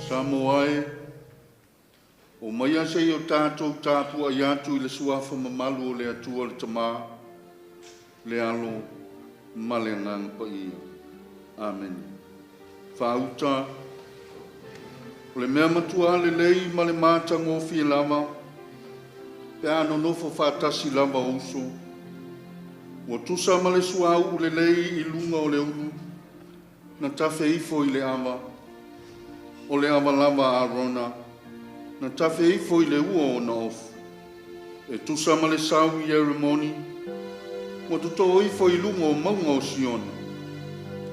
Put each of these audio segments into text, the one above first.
Samoae, o maia se o tātou tāpua i atu i le suafa mamalu o le atua le tamā, le alo, ma le ngang pa ia. Amen. Whauta, o le mea matua le lei ma le mata ngofi lava, pe ano nofo whātasi lava uso, o tusa ma le suau le lei i lunga o le ulu, na tafe ifo i le ama, o le ama lava a rona, na tafe ifo i le ua o na ofu. E tusa ma le sau i eremoni, mo tuto ifo i lunga o maunga o siona.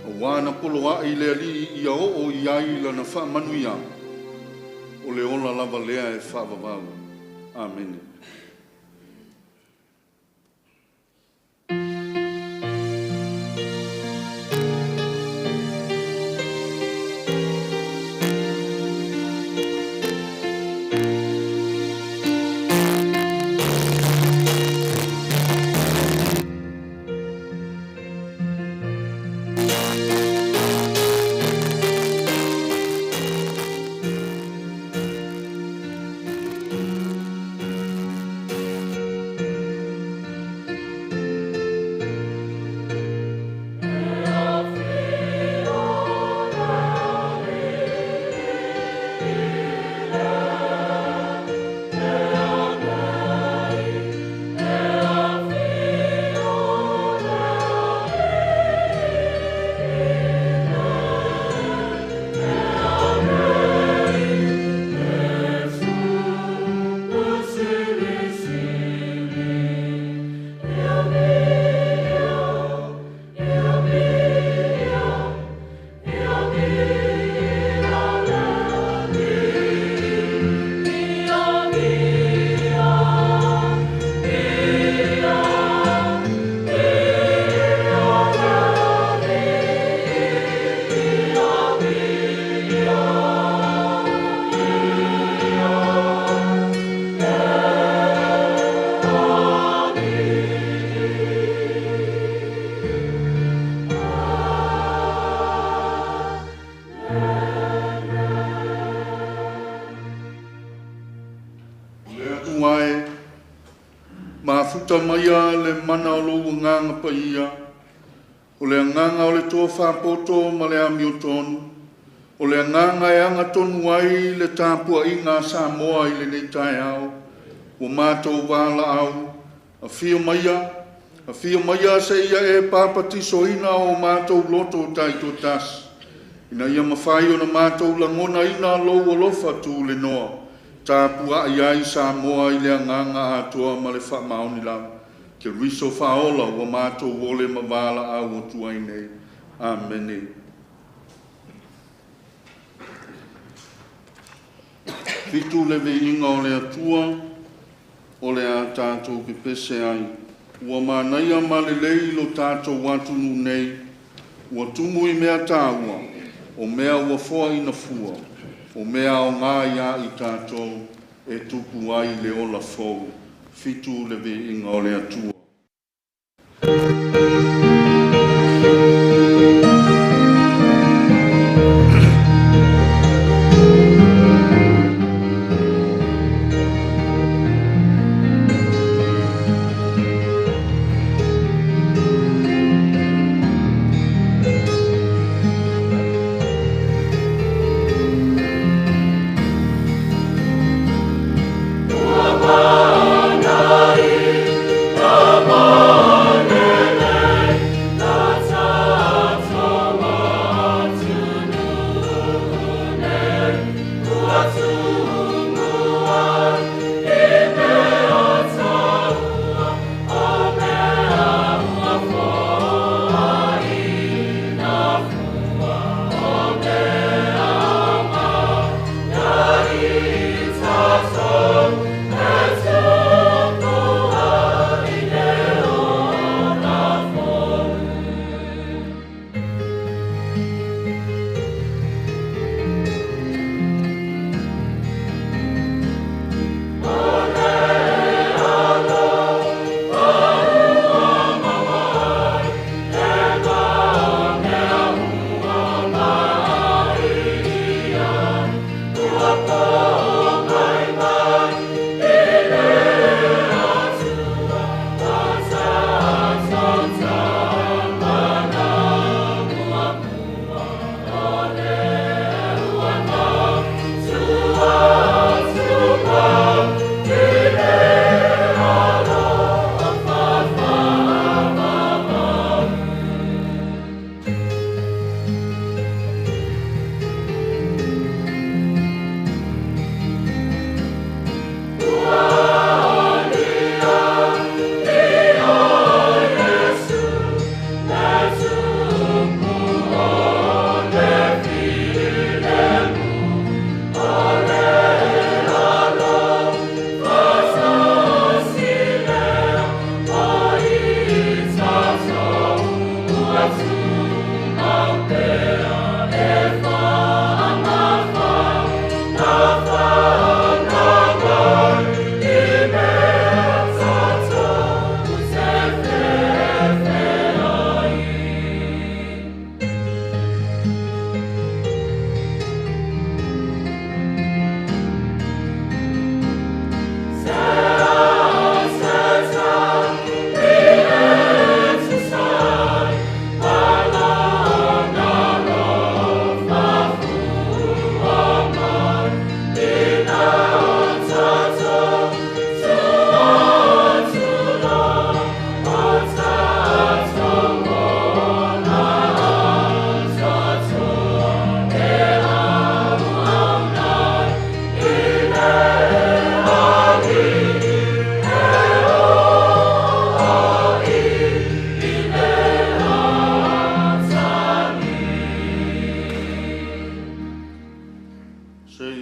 O wana poloa i le ali i a o i ai la na wha manuia, o le ola lava lea e wha vavau. Amen. Maia le mana o lou nganga pa ia, o le nganga o le toa whapoto ma le ami o tonu, o le nganga e anga tonu ai le tāpua i ngā Samoa i le nei tai au, o mātou wāla au, a whio maia se ia e pāpatiso ina o mātou loto tai to tas, ina ia mawhai o na mātou langona ina lou o lofa tū le noa, tāpua i ai Samoa i le nganga atua ma le whamaoni lau. Ke riso whaola wa mātou wole mawala a o tuai nei. Amen. Fitu lewe inga o le atua, o le a tātou ke pese ai. Ua mānaia ma le lei lo tātou watunu nei, ua tumu i mea tāua, o mea ua foa ina fua, o mea o ngā ia i tātou e tupu ai le ola fou. Fitu lewe inga o le atua. Amanai,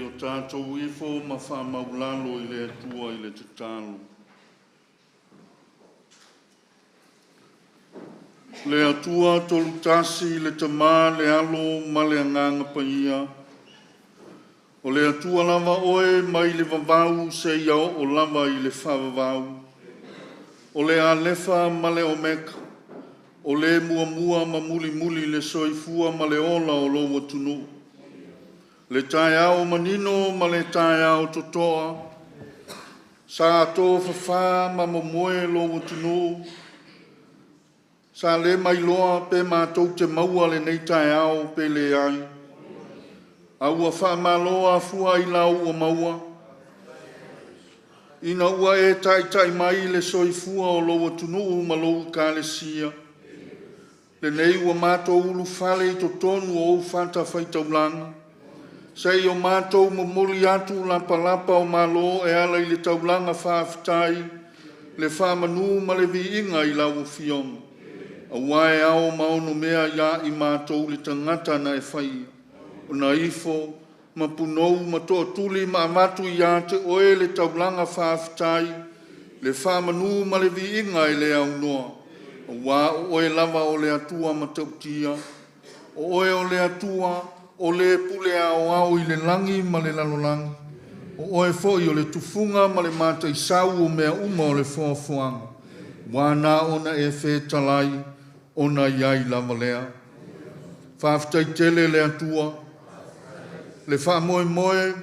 o tātou ifo ma whamaulalo i le atua i le tatalo. Le atua tolu tasi le tamā le alo ma le anganga paia. O le atua lava oe mai le vavau se iao o lava i le whavavau. O le alefa ma le omeka. O le mua mua ma muli muli le soifua ma le ola o loa tunu. Le tai au manino ma le tai au totoa. Sa ato fafa ma momoe loa tunu. Sa le mai loa pe mātou te maua le nei tai au pe le ai. Aua wha maloa fua i lau o maua. Ina ua e tai tai mai le soifua o loa tunu ma loa kālesia. Le nei ua mātou ulu whale i to tonu o whanta whaitaulanga. Sei o mātou momoli atu lapa lapa o malo e ala i le taulanga whaafitai. Le whamanu ma le vi inga i lau o fionga. A wae ao maono mea ia i mātou le tangata na e whai. O na ifo, ma punou, ma toa tuli, ma amatu i ate oe le taulanga whaafitai. Le whamanu ma le vi inga i le au noa. O wā o oe lava o le atua ma tautia. O oe o le atua, o le pule ao au i le langi ma le lalolangi. O oe foi o le tufunga ma le mata i sau o mea uma o le fuafuanga. Wana ona e whetalai, ona iai lava lea. Whaafitai tele le atua. Le wha moe moe,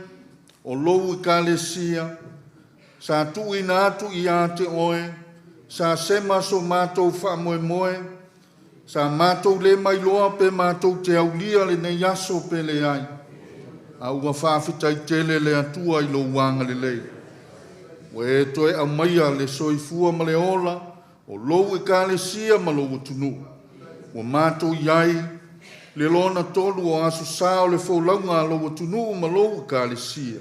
o lou i kālesia. Sa tu ina atu i ate oe. Sa sema so mātou wha moe moe. Sa mātou le mai loa pe mātou te aulia le nei aso pe le ai. A ua whaafitai tele le atua i lo wanga le lei.We toe au maia le soifua ma le ola. O lou e kālesia ma lou tunu. O mātou iai, le lona tolu o aso sao le whaulaunga lou tunu ma lou e kālesia.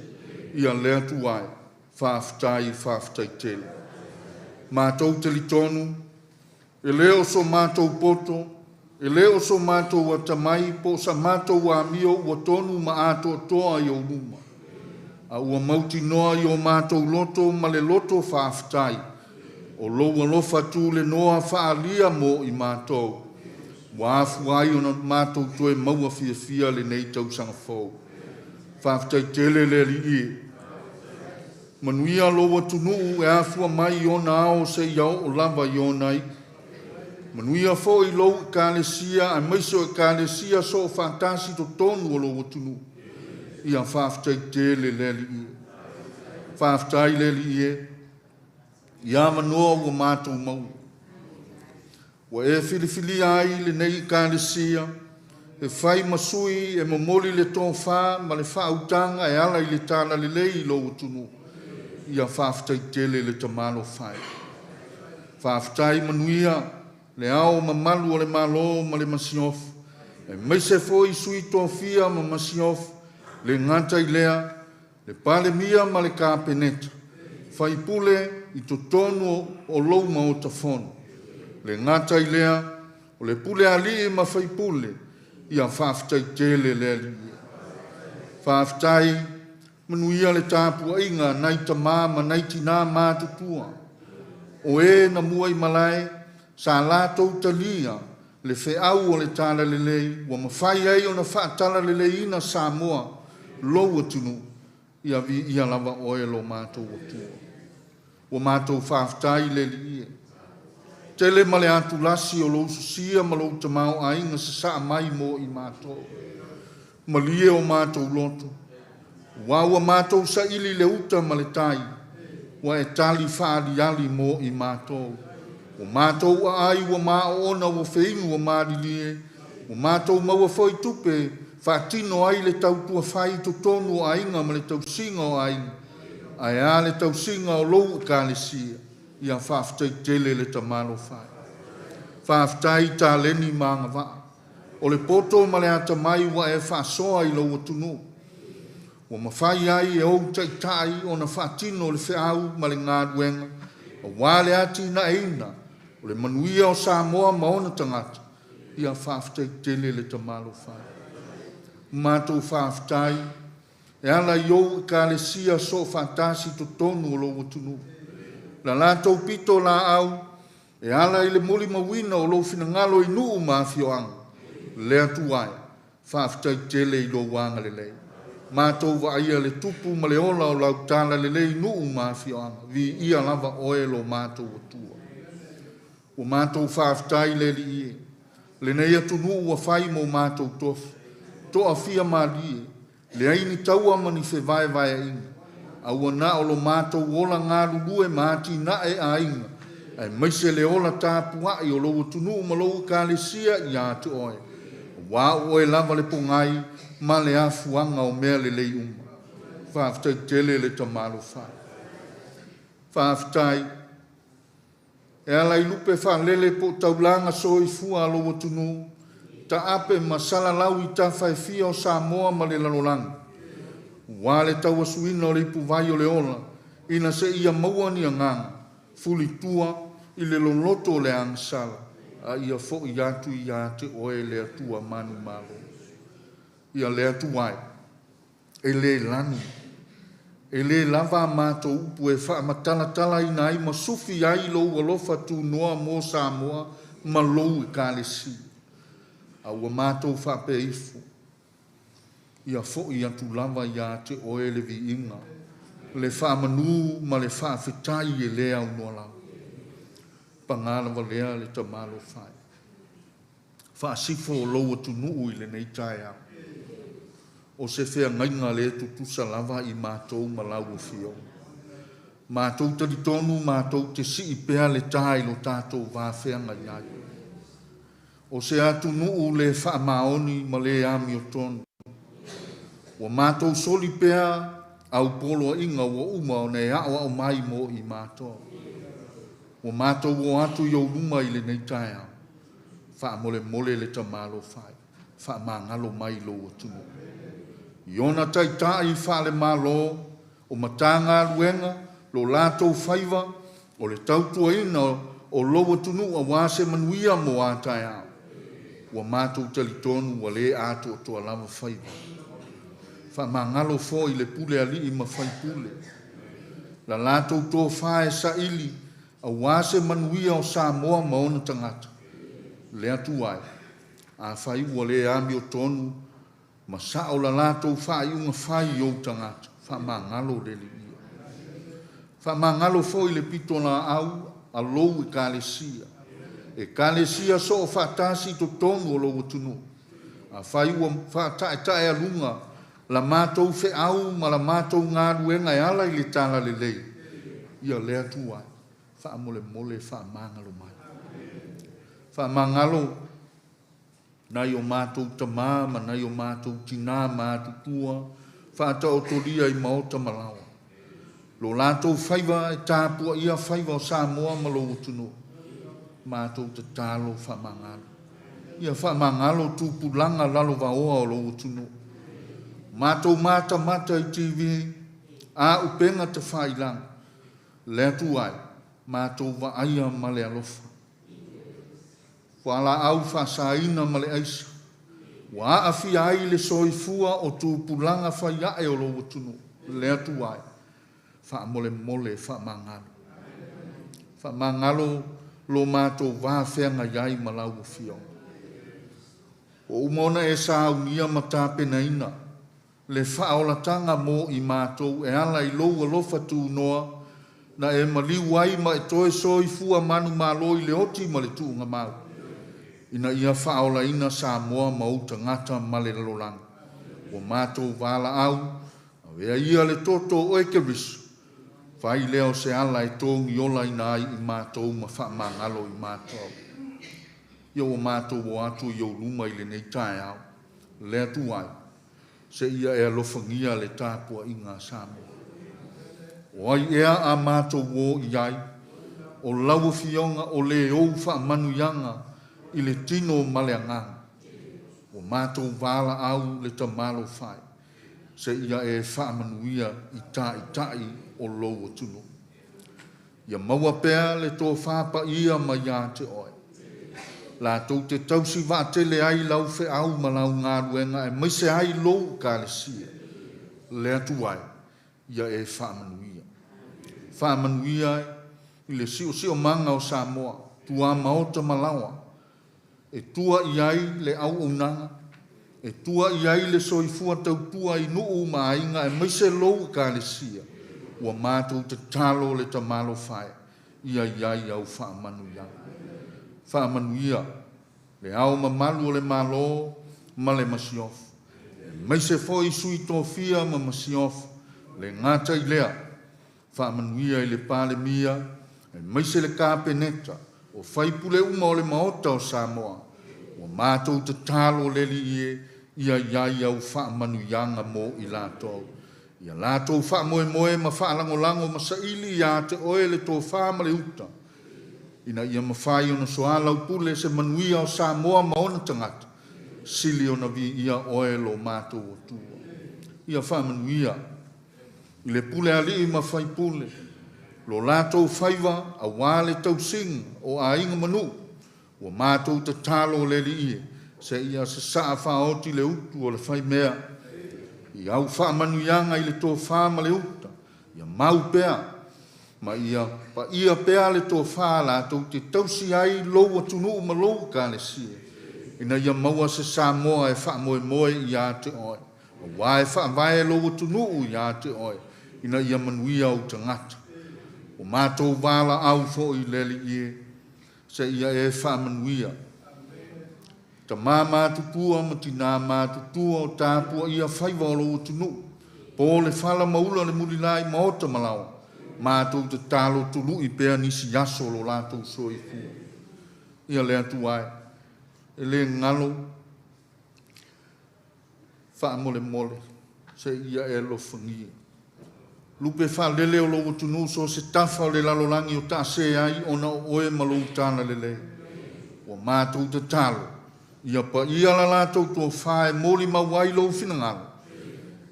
Ia le atu ai, whaafitai tele. Mātou te litonu, e leo so mātou poto, e leo so mātou atamai, po sa mātou a mio ua tonu ma ato toa i o luma. A ua mauti noa i o mātou loto ma le loto whaafitai. O loa lofa tu le noa whaalia mo i mātou. Waafu ai o na mātou toe maua fia le nei tau sanga fau. Whaafitai tele le li i. Manuia loa tunuu e afua mai i ona ao se iau o lava i ona i. Manuia fo i lou i kālesia, a maiso i kālesia so o whaatasi to tonu o loa tunuu. Ia whaafitai tele le li i. Whaafitai le li i e. Ia manoa ua mātou mau. Wa e filifili ai le nei kālesia, e whai masui e momoli le tō whā, ma le whautanga e ala i le tāna le lei i loa tunu. Ia whaafitai tele le tamalo whai. Whaafitai manuia, le ao ma malu o le malo ma le masiof. E meise foi sui tō fia ma masiof, le ngata i lea, le pale mia ma le kāpeneta. Whai pule i to tonu o lou ma o tafonu. Le ngata i lea, o le pule ali e ma whai pule, ia whaafitai tele le ali. Whaafitai, manuia le tāpua inga, nai tamā ma nai tina mātutua. O e na mua i malai, sa lātou talia, le wheau o le tāla le lei, wa mawhai ei o na whaatala le lei ina Samoa, lou atunu, ia lava oe lo mātou atua. Wa mātou whaafitai le li e. Tele male atu lasi o lou susia ma lou tamau ainga sa saa mai mo i mātou. Malie o mātou loto. Waua mātou sa ili le uta ma le tai. Wa e tali whaali ali mo i mātou. O mātou a ai wa maa ona wa whaingu wa maarilie. O mātou maua foi tupe. Whaatino ai le tautua whai to tonu o ainga ma le tausinga o ainga. Ai a le tausinga o lou kālesia. Ia whaafitai tele le tamalo whai. Whaafitai tā leni maanga waa. O le poto ma le atamai wa e whaasoa i lau atunu. O mawhai ai e ou tai o na whaatino le whiau ma le ngāduenga. O wale ati na eina. O le manuia o Samoa ma ona tangata. Ia whaafitai tele le tamalo whai. Mātou whaafitai e ala iou ekalesia so fatasi totonu o lou tunu. La lātou pito la au, e ala i le muli mawina o lou finangalo i nuu mafioanga. Lea tuai, whaafitai tele i lo wanga lelei. Mātou wa ia le tupu ma le ola o lau tala lelei nuu mafioanga. Vi ia lava oe lo mātou o tua. O mātou whaafitai le li ie. Le nei atu nuu wa whai mo mātou tofu. Toa fia malie. Le aini taua mani se vai vai inga. Aua na o lo mātou ola ngā lulue māti na e a inga. Ai maise le ola tāpua i o lo tunu ma lo ekalesia i atu oe. Wā oe lava le pongai ma le afuanga o mea le lei uma. Whaafitai tele le tamalo whai. Whaafitai. E ala i lupe whaalele po taulanga soi fua lo tunu. Ta ape masala lau i ta whaifia o Samoa ma le lalolanga. Wale taua suina o le ipu vai o le ola, ina se ia maua ni anganga, fuli tua i le loloto o le angsala, a ia fo i atu i ate oe le atua manu malo. Ia le atu wai, e le lanu, e le lava mato upu e wha matala tala ina ai ma sufi ai lo alofa tu noa mo Samoa ma lou ekalesi. A ua mato wha pe ifu. Ia fo i atu lava ia te oe le vi inga. Le wha manu ma le wha whitai e lea unua lau. Pangana wa lea le tamalo whai. Wha sifo o lou atu nuu i le nei tai au. O se whea ngainga le tutusa lava i mātou ma lau o fio. Mātou taritonu, mātou te si i pēa le tai lo tātou wā whea ngai ai. O se atu nuu le wha maoni ma le ami o tonu. Wa mātou soli pēa au polo inga wa uma o nei awa o mai mo i mātou. Wa mātou o atu i au luma i le nei tai au. Wha mole mole le tamalo whai. Wha mangalo mai lo o tunu. Iona tai tai wha le malo o matanga luenga lo lātou whaiva o le tautua ina o lo o tunu a wase manuia mo a tai au. Wa mātou talitonu wa le atu o toa lava whaiva. Wha mangalo fo i le pule ali i mawhai pule. La lātou tō whae sa ili a wase manuia o Samoa maona tangata. Le atu ai. A whai ua le ami o tonu ma sa o la lātou whae unga whai o tangata. Wha mangalo le li ia. Wha mangalo fo i le pitona au a lou ekalesia. Ekalesia so o whaatasi to tonu o lou tunu. A whai ua whaatae alunga la mātou fe au ma la mātou ngā ruenga e ala i le tala le lei. Ia lea tuai. Wha mole mole wha mangalo mai. Wha mangalo nai o mātou tamā ma nai o mātou tina mātou tua. Wha ata o toria i maota malawa. Lo lātou whaiva e tāpua ia whaiva o Samoa ma lo utunu. Mātou te tālo wha mangalo. Ia wha mangalo tūpulanga lalo vaoa o lo utunu. Mātou mata mata i TV, a upenga te whailang. Lea tu ai, mātou wa aia ma le alofa. Wala au whasaina ma le aisa. Wa awhi ai le soifua o tūpulanga whaiae o lo utunu. Lea tu ai, wha mole mole wha mangalo. Wha mangalo lo mātou wā whenga iai ma lau o fio. O umona e saunia ma tāpena ina. Le whaolatanga mo i mātou e ala i lou alofa tū noa na e maliu ai ma e toe soi fua manu malo i le oti ma le tūnga mau. Ina ia whaola ina Samoa mauta ngata ma le lalolang. O mātou wala au, a wea ia le toto o eke risu. Whai leo se ala e tōngi ola ina ai i mātou ma wha mangalo i mātou. Ia o mātou o atu i o luma i le nei tae au. Lea tu ai. Se ia e alofangia le tāpua i ngā Samoa. O ai ea a mātou wō i ai, o laua fionga o le ou wha manuyanga i le tino maleanganga. O mātou wala au le tamalo whai, se ia e wha manuia i tai o lou o tunu. Ia maua pēa le tō whāpa ia ma ia te oe. La tau te tausi wā tele ai lau whe au ma lau ngā ruenga e maise ai lou ekalesia. le atu ai ia e whaamanuia. Whaamanuia i le sio manga o Samoa, tua maota malawa, e tua iai le au unanga, e tua iai le soifua tau tua i nuu maainga e maise lou EKALESIA, ua mātou te talo le tamalo whae, ia iai au whaamanuia. Whaamanuia, le au mamalu o le malo, ma le masiofu. Maise foi sui tofia ma masiofu, le ngata i lea, whaamanuia i le pale mia, e maise le kāpeneta, o whaipule uma o le maota o Samoa, o mātou te talo leli ie, ia iai au whaamanuianga mo i lātou. Ia lātou whaamoe ma whaalangolango ma saili ia te oe le tō whaama le uta. Ina ia mawhai ona soala upule se manuia o Samoa maona tangata, sili ona vi ia oe lo mātou o tua. Ia whaamanuia, i le pule ali i mawhai pule, lo lātou whaiva a wāle tau sing o a inga manu, o mātou te talo leli ie, se ia se saa whaoti le utu o le whai mea, i au whaamanuianga i le tō whaama le uta, ia mau pea, ma ia pa ia pea le tō whaa lātou te tausi ai lou atunu ma lou EKALESIA, ina ia maua se Samoa e whaamoe i a te oe, o wae whaavae lou atunu i a te oe, ina ia manuia o tangata. O mātou wala au fo i leli ie, se ia e whaamanuia. Ta mā tutua ma tina mā tutua o tāpua ia whaiva o lou tunu. Po le whala maula le mulilai maota malawa. Mātou te talo tulu i pēa nisi yaso lo lātou soi fua. Ia le atu ai. E le ngalo. Wha mole. Se ia e lo whangia. Lupe wha lele o lou tunu so se tafa o le lalolangi o ta se ai ona oe malou tāna lele. O mātou te talo. Ia pa ia la lātou tō whae mōli mawai lou whinangalo.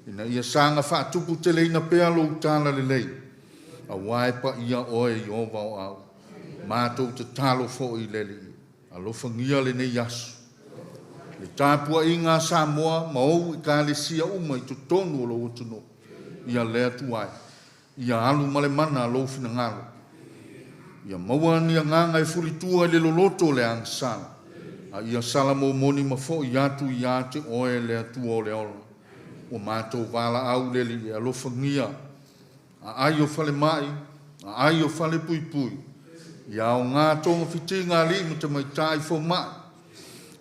Ina ia sanga whaatupu te leina pēa lou tāna lelei. A wae pa ia oe i o wau au. Mātou te talo fo i leli. A lo whangia le nei yasu. Le tāpua i ngā Samoa ma ou EKALESIA uma i tu tonu o lo utunu. Ia lea tuai. Ia alu male mana lou whinangalo. Ia maua ni a nganga e furitua le loloto le angsana. A ia salamo moni ma fo i atu i ate oe le atu o le olo. O mātou wala au leli e alofangia. A ai o fale mai, a ai o fale pui pui. Ia o ngā tonga fiti ngā li ma te mai tai fo mai.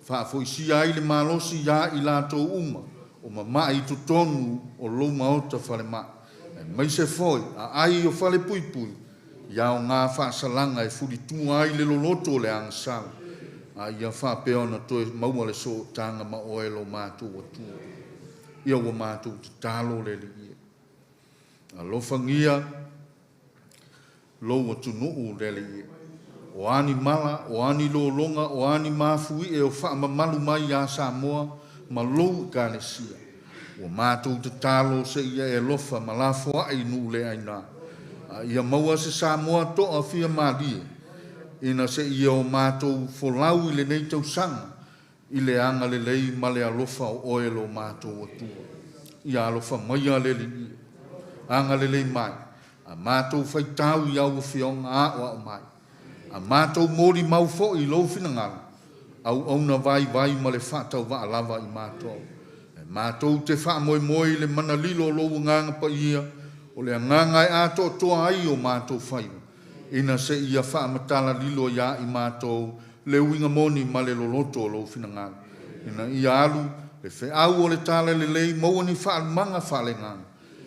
Wha fo isi ai le malosi ia i lātou uma. O ma mai tu tonu o lo maota fale mai. E mai se foi, a ai o fale pui pui. Ia o ngā wha salanga e furitu ai le loloto le angsala. A ia wha peona toe maua le so tanga ma oe lo mātou atua. Ia wa mātou te talo le li ia. A lo whangia, lo atunu le li ia. O ani mala, o ani lo longa, o ani mafui e o wha mamalu mai a Samoa, ma lo EKALESIA. O mātou te talo se ia e lofa ma la foa i nu le aina. A ia maua se Samoa to a fia madia. Ina se ia o mātou folau i le nei tau sanga, i le anga le lei ma le alofa o oe lo mātou atua. Ia alofa mai a le li ia. Anga le lei mai. A mātou fai tau i au fionga a o au mai. A mātou mori mau fo i lo finangala. Au auna vai ma le whatau wa alava i mātou. E mātou te wha moi le mana lilo lo nganga pa ia, o le nganga e ato toa ai o mātou fai. Ina se ia wha matala lilo ia i mātou le uinga moni ma le loloto lo finangana. Ina ia alu le fe au o le tala le lei maua ni wha manga wha le ngana.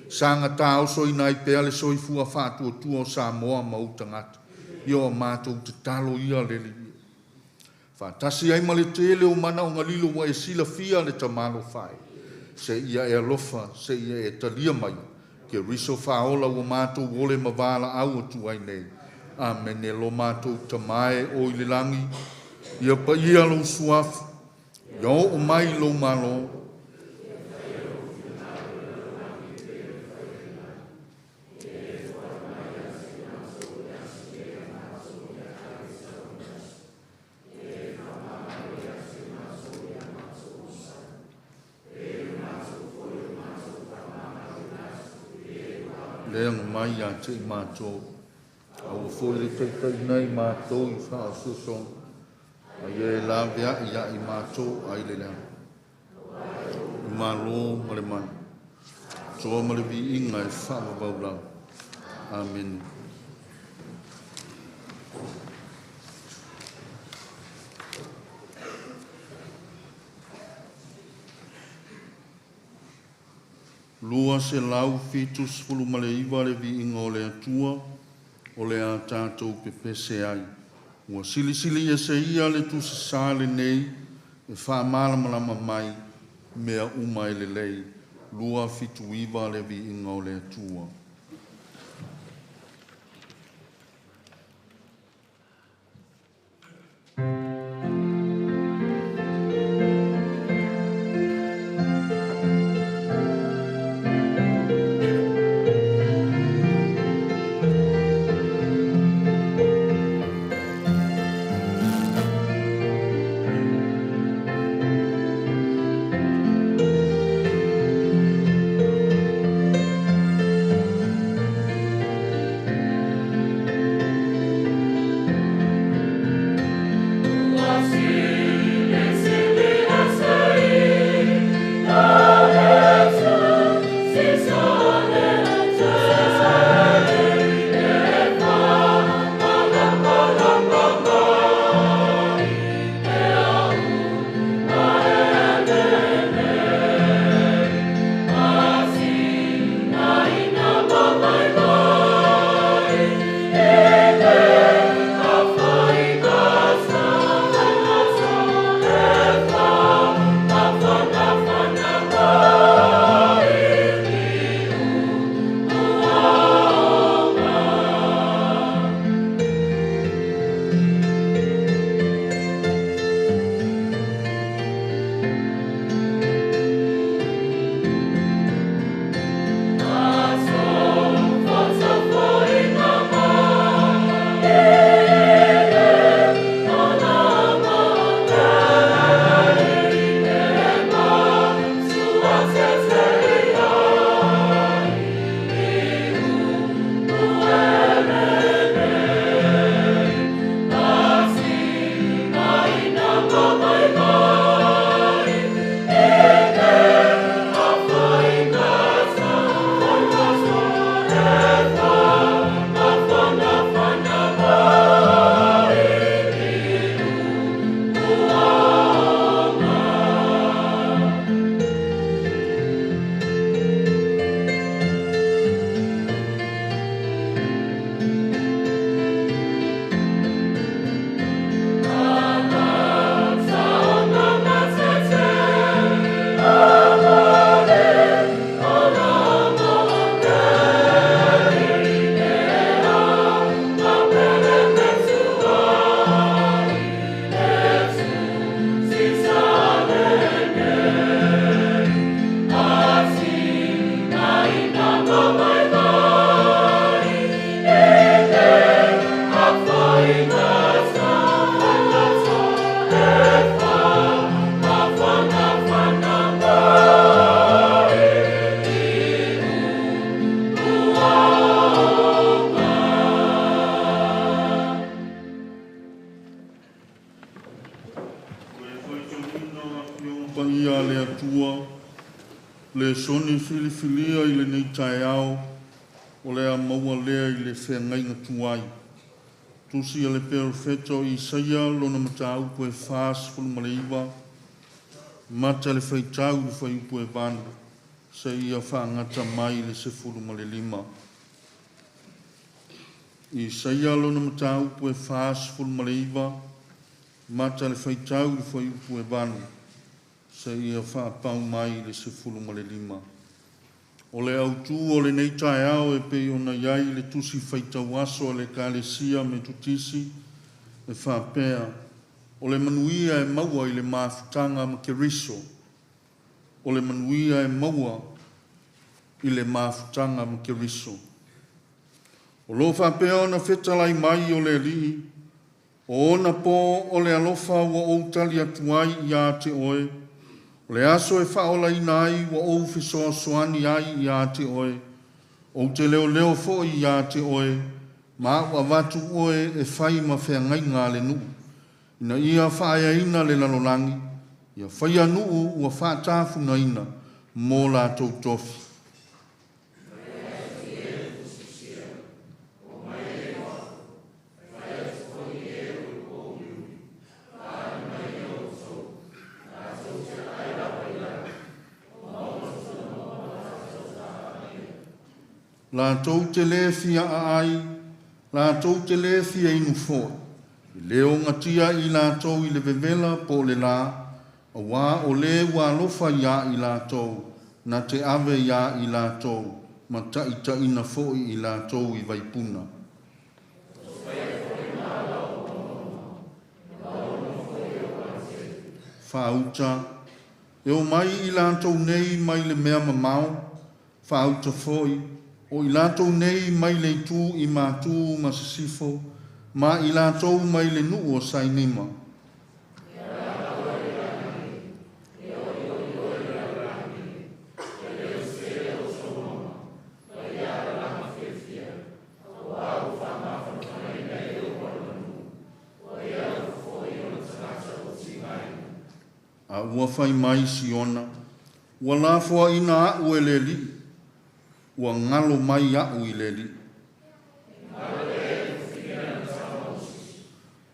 Sanga tā oso ina i pea le soifua wha tua o Samoa ma utangata. Ia o mātou te talo ia le li. Wha tasi ai ma le tele o mana o ngalilo wa e sila fia le tamalo whai. Se ia e alofa, se ia e talia mai. Ke riso wha ola o mātou wole ma wala au atu ai nei. Amen e lo mātou tamae o i le langi. Ia pa ia lo suafu. Ia o mai lo malo. leang mai ya te mātou. Au foi le teitai nei mātou I wha susong. Ai e la vea ia I mātou ai le leang. I mālo ma le man. Toa ma le vi inga e wha mabaulang. Amen. Lua se lau fitus fulu male iwa le vi inga o le atua o le a tātou pepese ai. Ua sili sili e se ia le tu se sāle nei e wha malamalama mai mea umai le lei. Lua fitu iwa le vi inga o le atua. Le soni filifilia I le nei tae ao, o le a maua lea I le whengai ngatuai. Tusi a le perfeto I saia lona mata upo e whaas fulu maleiwa, mata le whaitau I whai upo e vanu, sa ia whaangata mai le se fulu malelima. I saia lona mata upo e whaas fulu maleiwa, mata le whaitau I whai upo e vanu, sa ia whaapau mai le se fulu ma le lima. O le autu o le nei tae ao e pe ona iai le tusi whaitau aso le EKALESIA METOTISI e whaapea. O le manuia e maua I le mafutanga ma keriso. O le manuia e maua I le mafutanga ma keriso. O lo whaapea ona whetalai mai o le rii. O ona po o le alofa ua outali atuai ia te oe. O le aso e whaola ina ai wa ou fisoa soani ai ia te oe. O te leo fo i a te oe, ma wa watu oe e whai ma whea ngai ngā le nuu. Ina ia whaia ina le lalolangi, ia whaia nuu ua whaatafu na ina, mō lātou tofi. Lātou te le fia ai, lātou te le fia inu fōi. Leo ngatia i lātou i le vevela po le la, a wā o le wā lofa ia i lātou, na te ave ia i lātou, ma ta ina fōi i lātou i vaipuna. Whauta, eo mai i lātou nei mai le mea mamau, whauta fōi, o i lātou nei mai le tū i mātū masasifo, ma i lātou mai le nuu o sainima. A ua whai mai si ona, ua lāfua ina a ue le li, ua ngalo mai au i le li.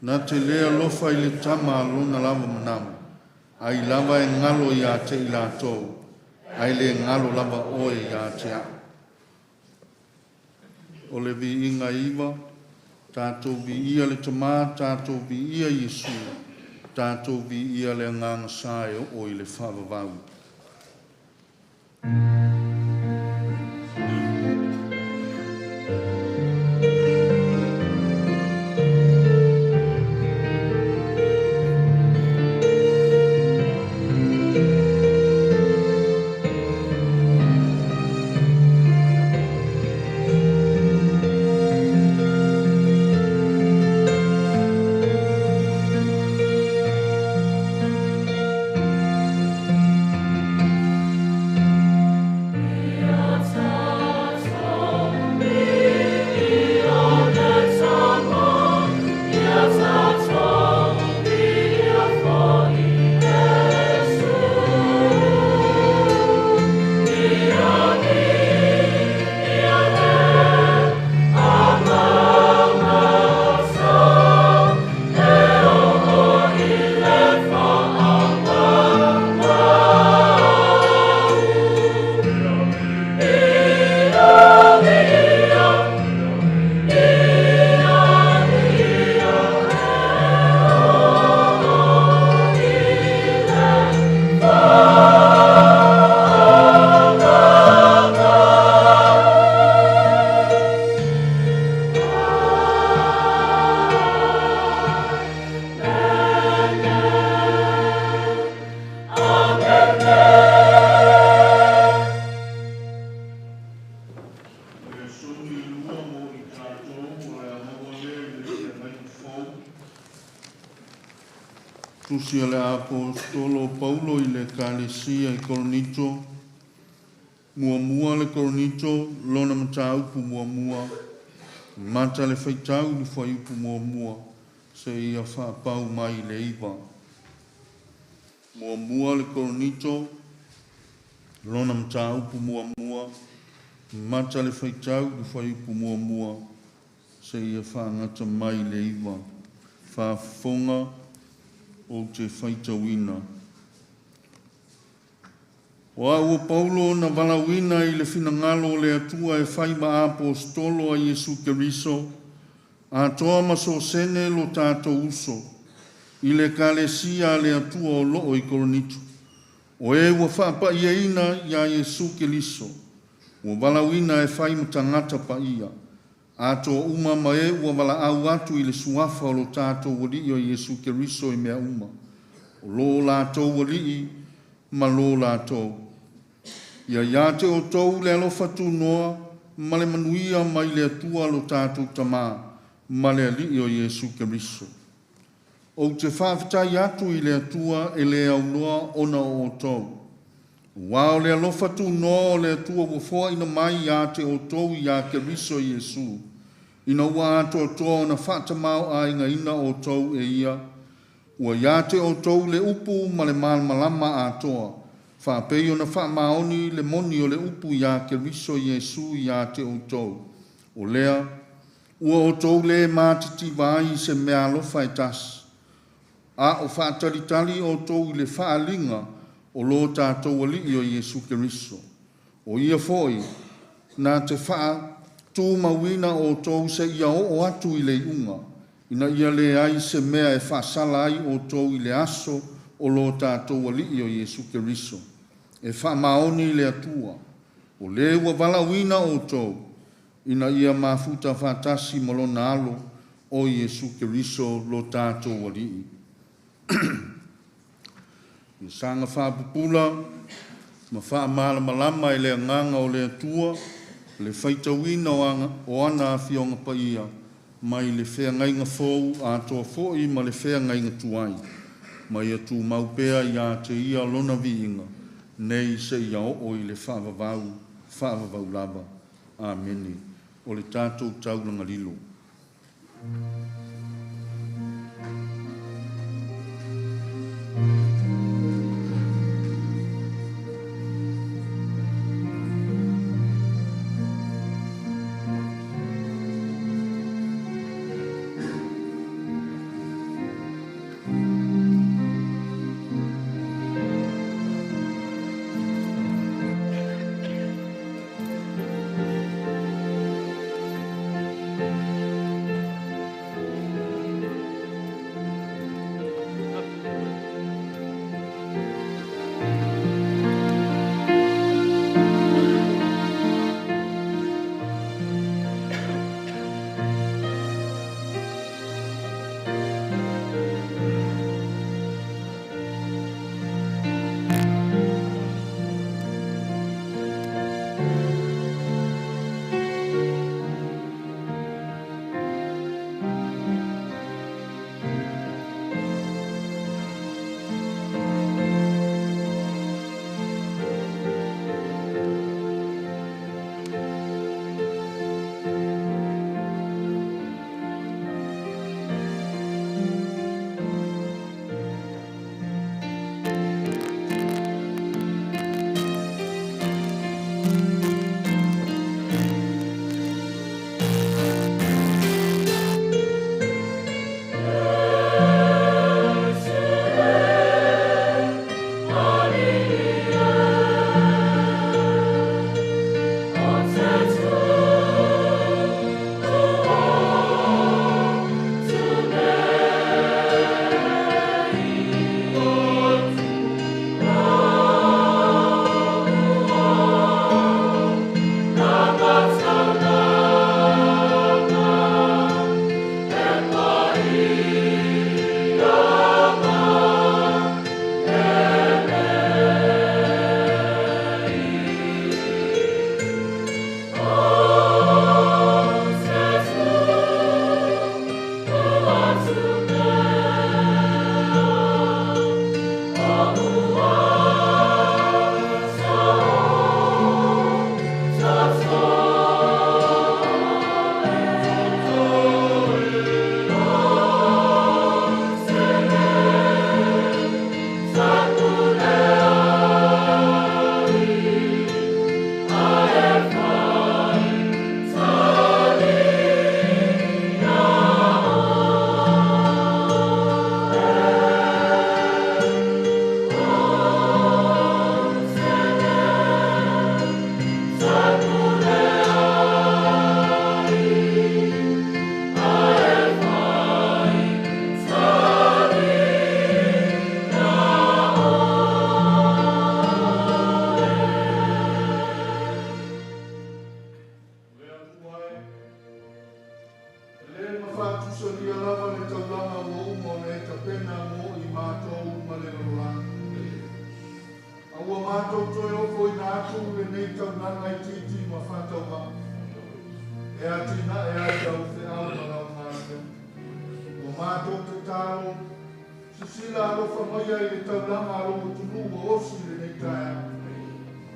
Na te lea lofa i le tama lona lava manamu, ai lava e ngalo i a te i lātou, ai le ngalo lava oe i a te a. O le vi inga iwa, tātou vi ia le tama, tātou vi ia Yesu, tātou vi ia le nganga sae o i le whavavau. Tusia le apostolo Paulo i le EKALESIA i Koronito, mua le Koronito, lona mataupu mua, mata le whaitau ni whaiupu mua, se ia whaapau mai le iwa. Mua le Koronito, lona mataupu mua, mata le whaitau ni whaiupu mua, se ia whaangata mai le iwa. Whaafonga, o te whaitawina. O ua Paulo na walawina i le finangalo le atua e whaima apostolo a Yesu Keriso, a toa maso sene lo tātou uso, i le EKALESIA le atua o loo i Koronito. O e ua whaapa ia ina ia Yesu Keriso, ua walawina e whaima tangata pa ia, a toa uma ma e ua wala au atu i le suafa o lo tātou wali o Yesu Keriso i mea uma. O lo lātou wali ma lo lātou. Ia te o tau le alofa tu noa, ma le manuia mai le atua lo tātou tamā, ma le ali o Yesu Keriso. O te whaafitai atu i le atua e le au noa ona o tau. Ua o le alofa tu no le tua wafoa ina mai ia te o tou ia ke riso Iesu. Ina ua ato toa na whata mau a inga ina o tou e ia. Ua ia te o tou le upu ma le malama atoa. Whapei o na wha maoni le moni o le upu ia ke riso Iesu ia te o tou. O lea, ua o tou le mātiti vai se mea alofa e tas. A o whaatalitali o tou le whaalinga o lo tātou ali o Iesu Keriso. O ia foi, nā te wha tū mawina o tou se ia o atu i le unga. Ina ia le ai se mea e whaasala ai o tou i le aso o lo tātou ali o Iesu Keriso. E wha maoni le atua. O le ua walawina o tou. Ina ia mafuta whatasi molona alo o Iesu Keriso lo tātou ali. I sanga whapupula, ma wha malama i le nganga o le atua, le whaitawina o ana a whionga paia, mai le whea ngainga fōu a toa fōi ma le whea ngainga tuai. Mai atu maupea i a te ia lona viinga, nei se ia o i le whaavavau lava. Ameni. O le tātou tauranga lilo.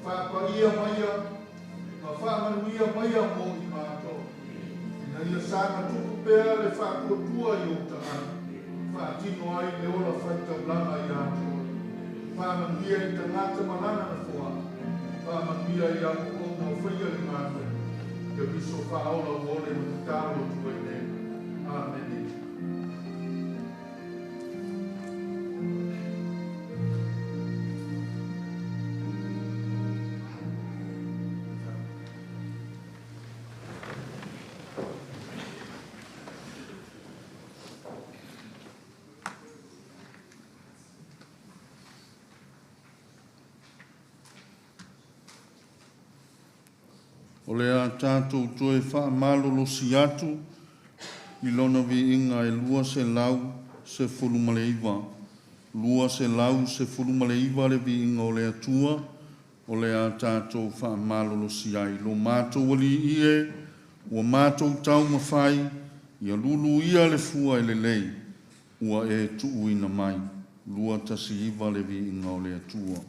whapaia maia, ma whamanuia maia mo I mātou. Na ia sāna tuku pēr le whakotua I o tāna. Whaatino ai le ola whaitaulanga I ātou. Whamanuia I tangata manana na fua. Whamanuia I aku o mo whaia I mātou. Ia viso whaola uole mo te tālo tuai ne. Amen. O le a tātou toe whaamalolosi atu, I lona vi inga e lua se lau se fulumaleiva. Lua se lau se fulumaleiva le vi inga o le atua, o le a tātou whaamalolosi ai. Lo mātou wali ie, ua mātou tau mawhai, ia lulu ia le fua e le lei, ua e tuuina mai. Lua tasi iwa le vi inga o le atua.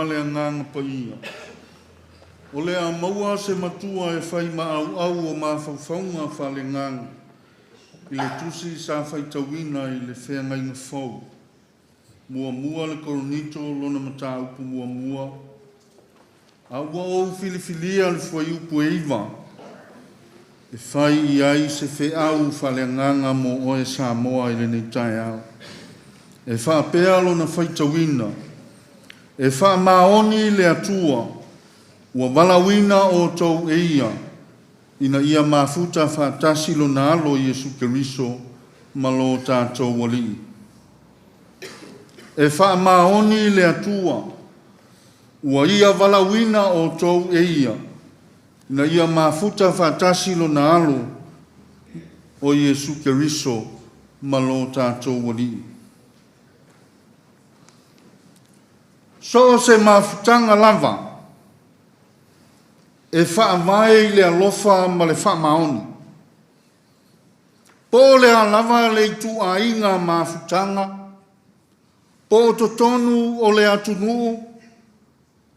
le nganga pa ia. O le a maua se matua e whai ma au o ma whauwhaunga wha le nganga. I le tusi sa whai tawina i le whea ngai na whau. Mua le koronito lona mata upu mua. A ua o filifilia le fwai upu e iwa. E whai i ai se whe au wha le nganga mo oe sa moa i le nei tai au. E wha pea lona whai tawina. E wha maoni le atua. Ua walawina o tau e ia. Ina ia mafuta wha tasilo na alo Yesu Keriso malo tātou wali. E wha maoni le atua. Ua ia walawina o tau e ia. Ina ia mafuta wha tasilo na alo o Yesu Keriso malo tātou wali. So se mafutanga lava. E wha vai le alofa ma le wha maoni. Po le lava le tu a inga mafutanga. Po to tonu o le atunu.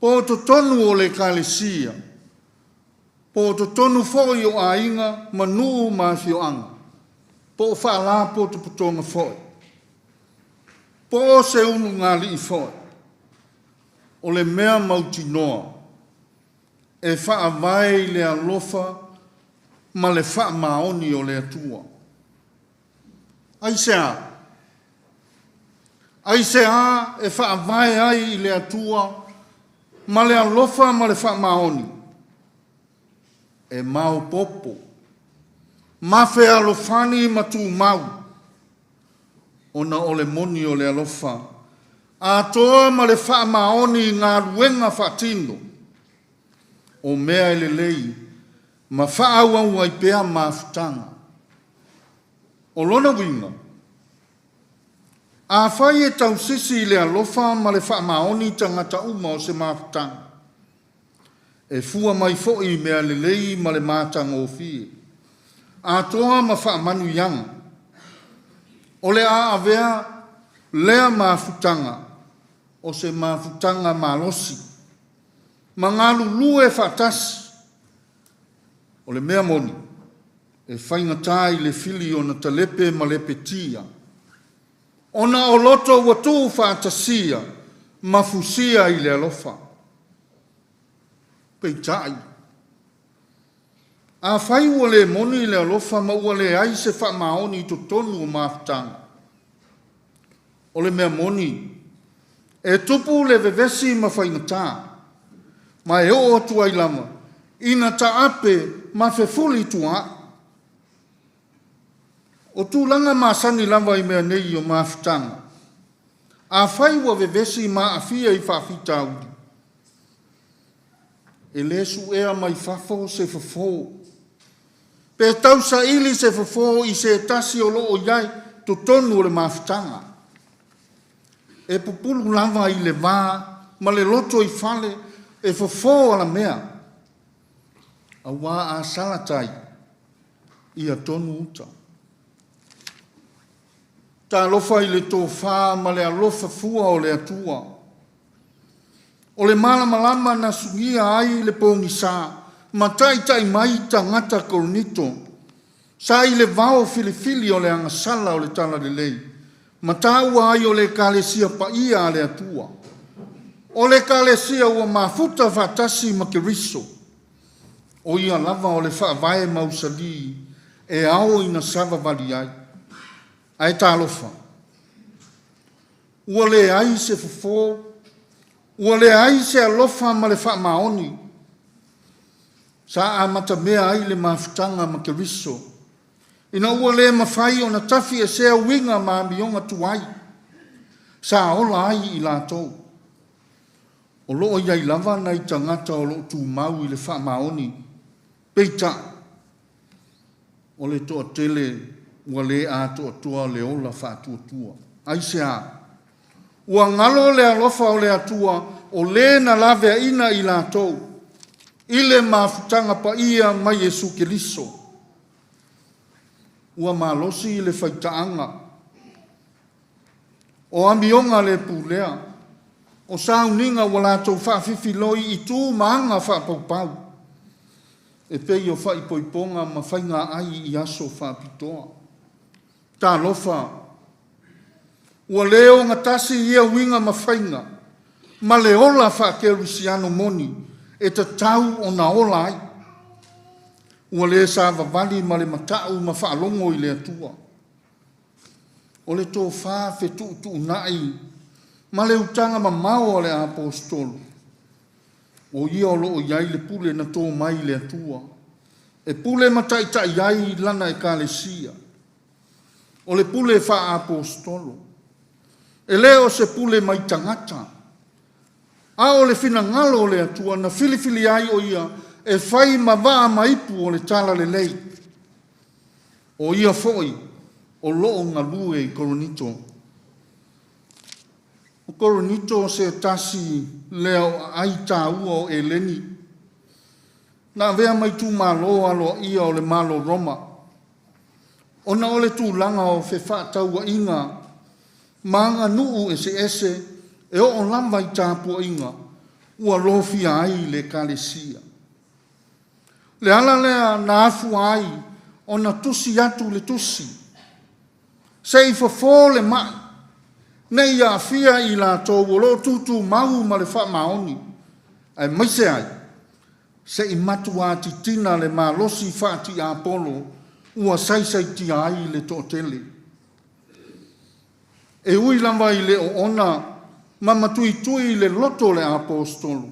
Po to tonu o le ekalesia. Po to tonu foi o a inga manu ma fioanga. Po wha la po to putonga foi. Po se unu ngali i foi. O le mea mauti noa. E wha vai le alofa ma le wha maoni o le atua. Ai sea e wha vai ai le atua ma le alofa ma le wha maoni. E mau popo. Ma fe alofani ma tu mau. Ona o le moni o le alofa. A toa ma le wha maoni ngā ruenga whatino. O mea ele lei, ma wha aua ua i pea mafutanga. O lona winga. A whai e tau sisi le alofa ma le wha maoni tangata uma o se mafutanga. E fua mai foi mea le lei ma le mātanga o fie. A toa ma wha manu yang. O le a avea lea mafutanga. O se mafutanga malosi. Mangalu lue fatasi. O le mea moni. E whaingatai le fili o na talepe ma le petia. Ona o loto watu fatasia. Mafusia i le alofa. Peitai. A whai ua le moni i le alofa ma ua le ai se wha maoni to tonu o mafutanga. O le mea moni. E tupu le vevesi ma whaingatai. Ma e o atu ai lama. Ina ta ape ma fe fuli tua. O tu langa ma sani lama i mea nei o mafutanga. A whai ua vevesi ma afia i whawhita audi. E lesu ea mai whafo se fafo. Pe tau sa ili se fafo i se tasi o loo iai to tonu o le mafutanga. E pupulu lava i le vā ma le loto i fale e fofo ala mea. A wā a salatai i a tonu uta. Ta alofa i le tō whā ma le alofa fua o le atua. O le malama na sungia ai le pōngi sā. Ma tai mai ta ngata koronito. Sa i le vao filifili o le angasala o le tala le lei. Ma tāua ai o le ekalesia pa ia le atua. O le ekalesia ua mafuta fatasi ma Keriso. O ia lava o le whaavae mausali e ao ina sava vali ai. Ai tālofa. Ua le ai se fofo. Ua le ai se alofa ma le wha maoni. Sa a mata mea ai le mafutanga ma Keriso. Ina ua le mawhai o na tafi e sea winga ma mionga tuai. Sa ola ai i lātou. O loo iai lava nei tangata o loo tū mau i le wha maoni. Peita. O le toa tele ua le a toa toa le ola wha tua. Aisea. Ua ngalo le alofa o le atua o le na lavea ina i lātou. I le mafutanga pa ia mai Yesu Keriso. Ua malosi i le whaitaanga. O amionga le pulea. O sauninga wala tau whaafifi loi I tū maanga whaapau. E pei o whaipoiponga ma whainga ai I aso whaapitoa. Tā lofa. Ua leo ngatasi ia winga ma whainga. Ma le ola whaakerusiano moni. E ta tau o na ola ai. Ua le sa vavali ma le matau ma whaalongo I le atua. O le tō wha whetu tu nai. Ma le utanga ma mao le apostolo. O ia o loo iai le pule na tō mai le atua. E pule matai ta iai lana ekalesia. O le pule wha apostolo. E leo se pule mai tangata. A o le fina ngalo le atua na filifili ai o ia e whai ma waa maipu o le tala le lei. O ia foi o loo ngalue I Koronito. O Koronito se tasi leo ai tāua o Eleni. Na vea mai tū malo alo ia o le malo Roma. O na ole tū langa o whewha taua inga. Maanga nuu ese e o lamba I tāpua inga. Ua lofia ai le ekalesia. Le ala lea na afu ai o na tusi atu le tusi. Se I fofo le mai. Nei a fia I la tō wolo tutu mau ma le wha maoni. Ai maise ai. Se I matua titina le malosi whaati a polo. Ua saisai ti ai le tō tele. E ui lamba I le o ona. Ma tui le loto le apostolo.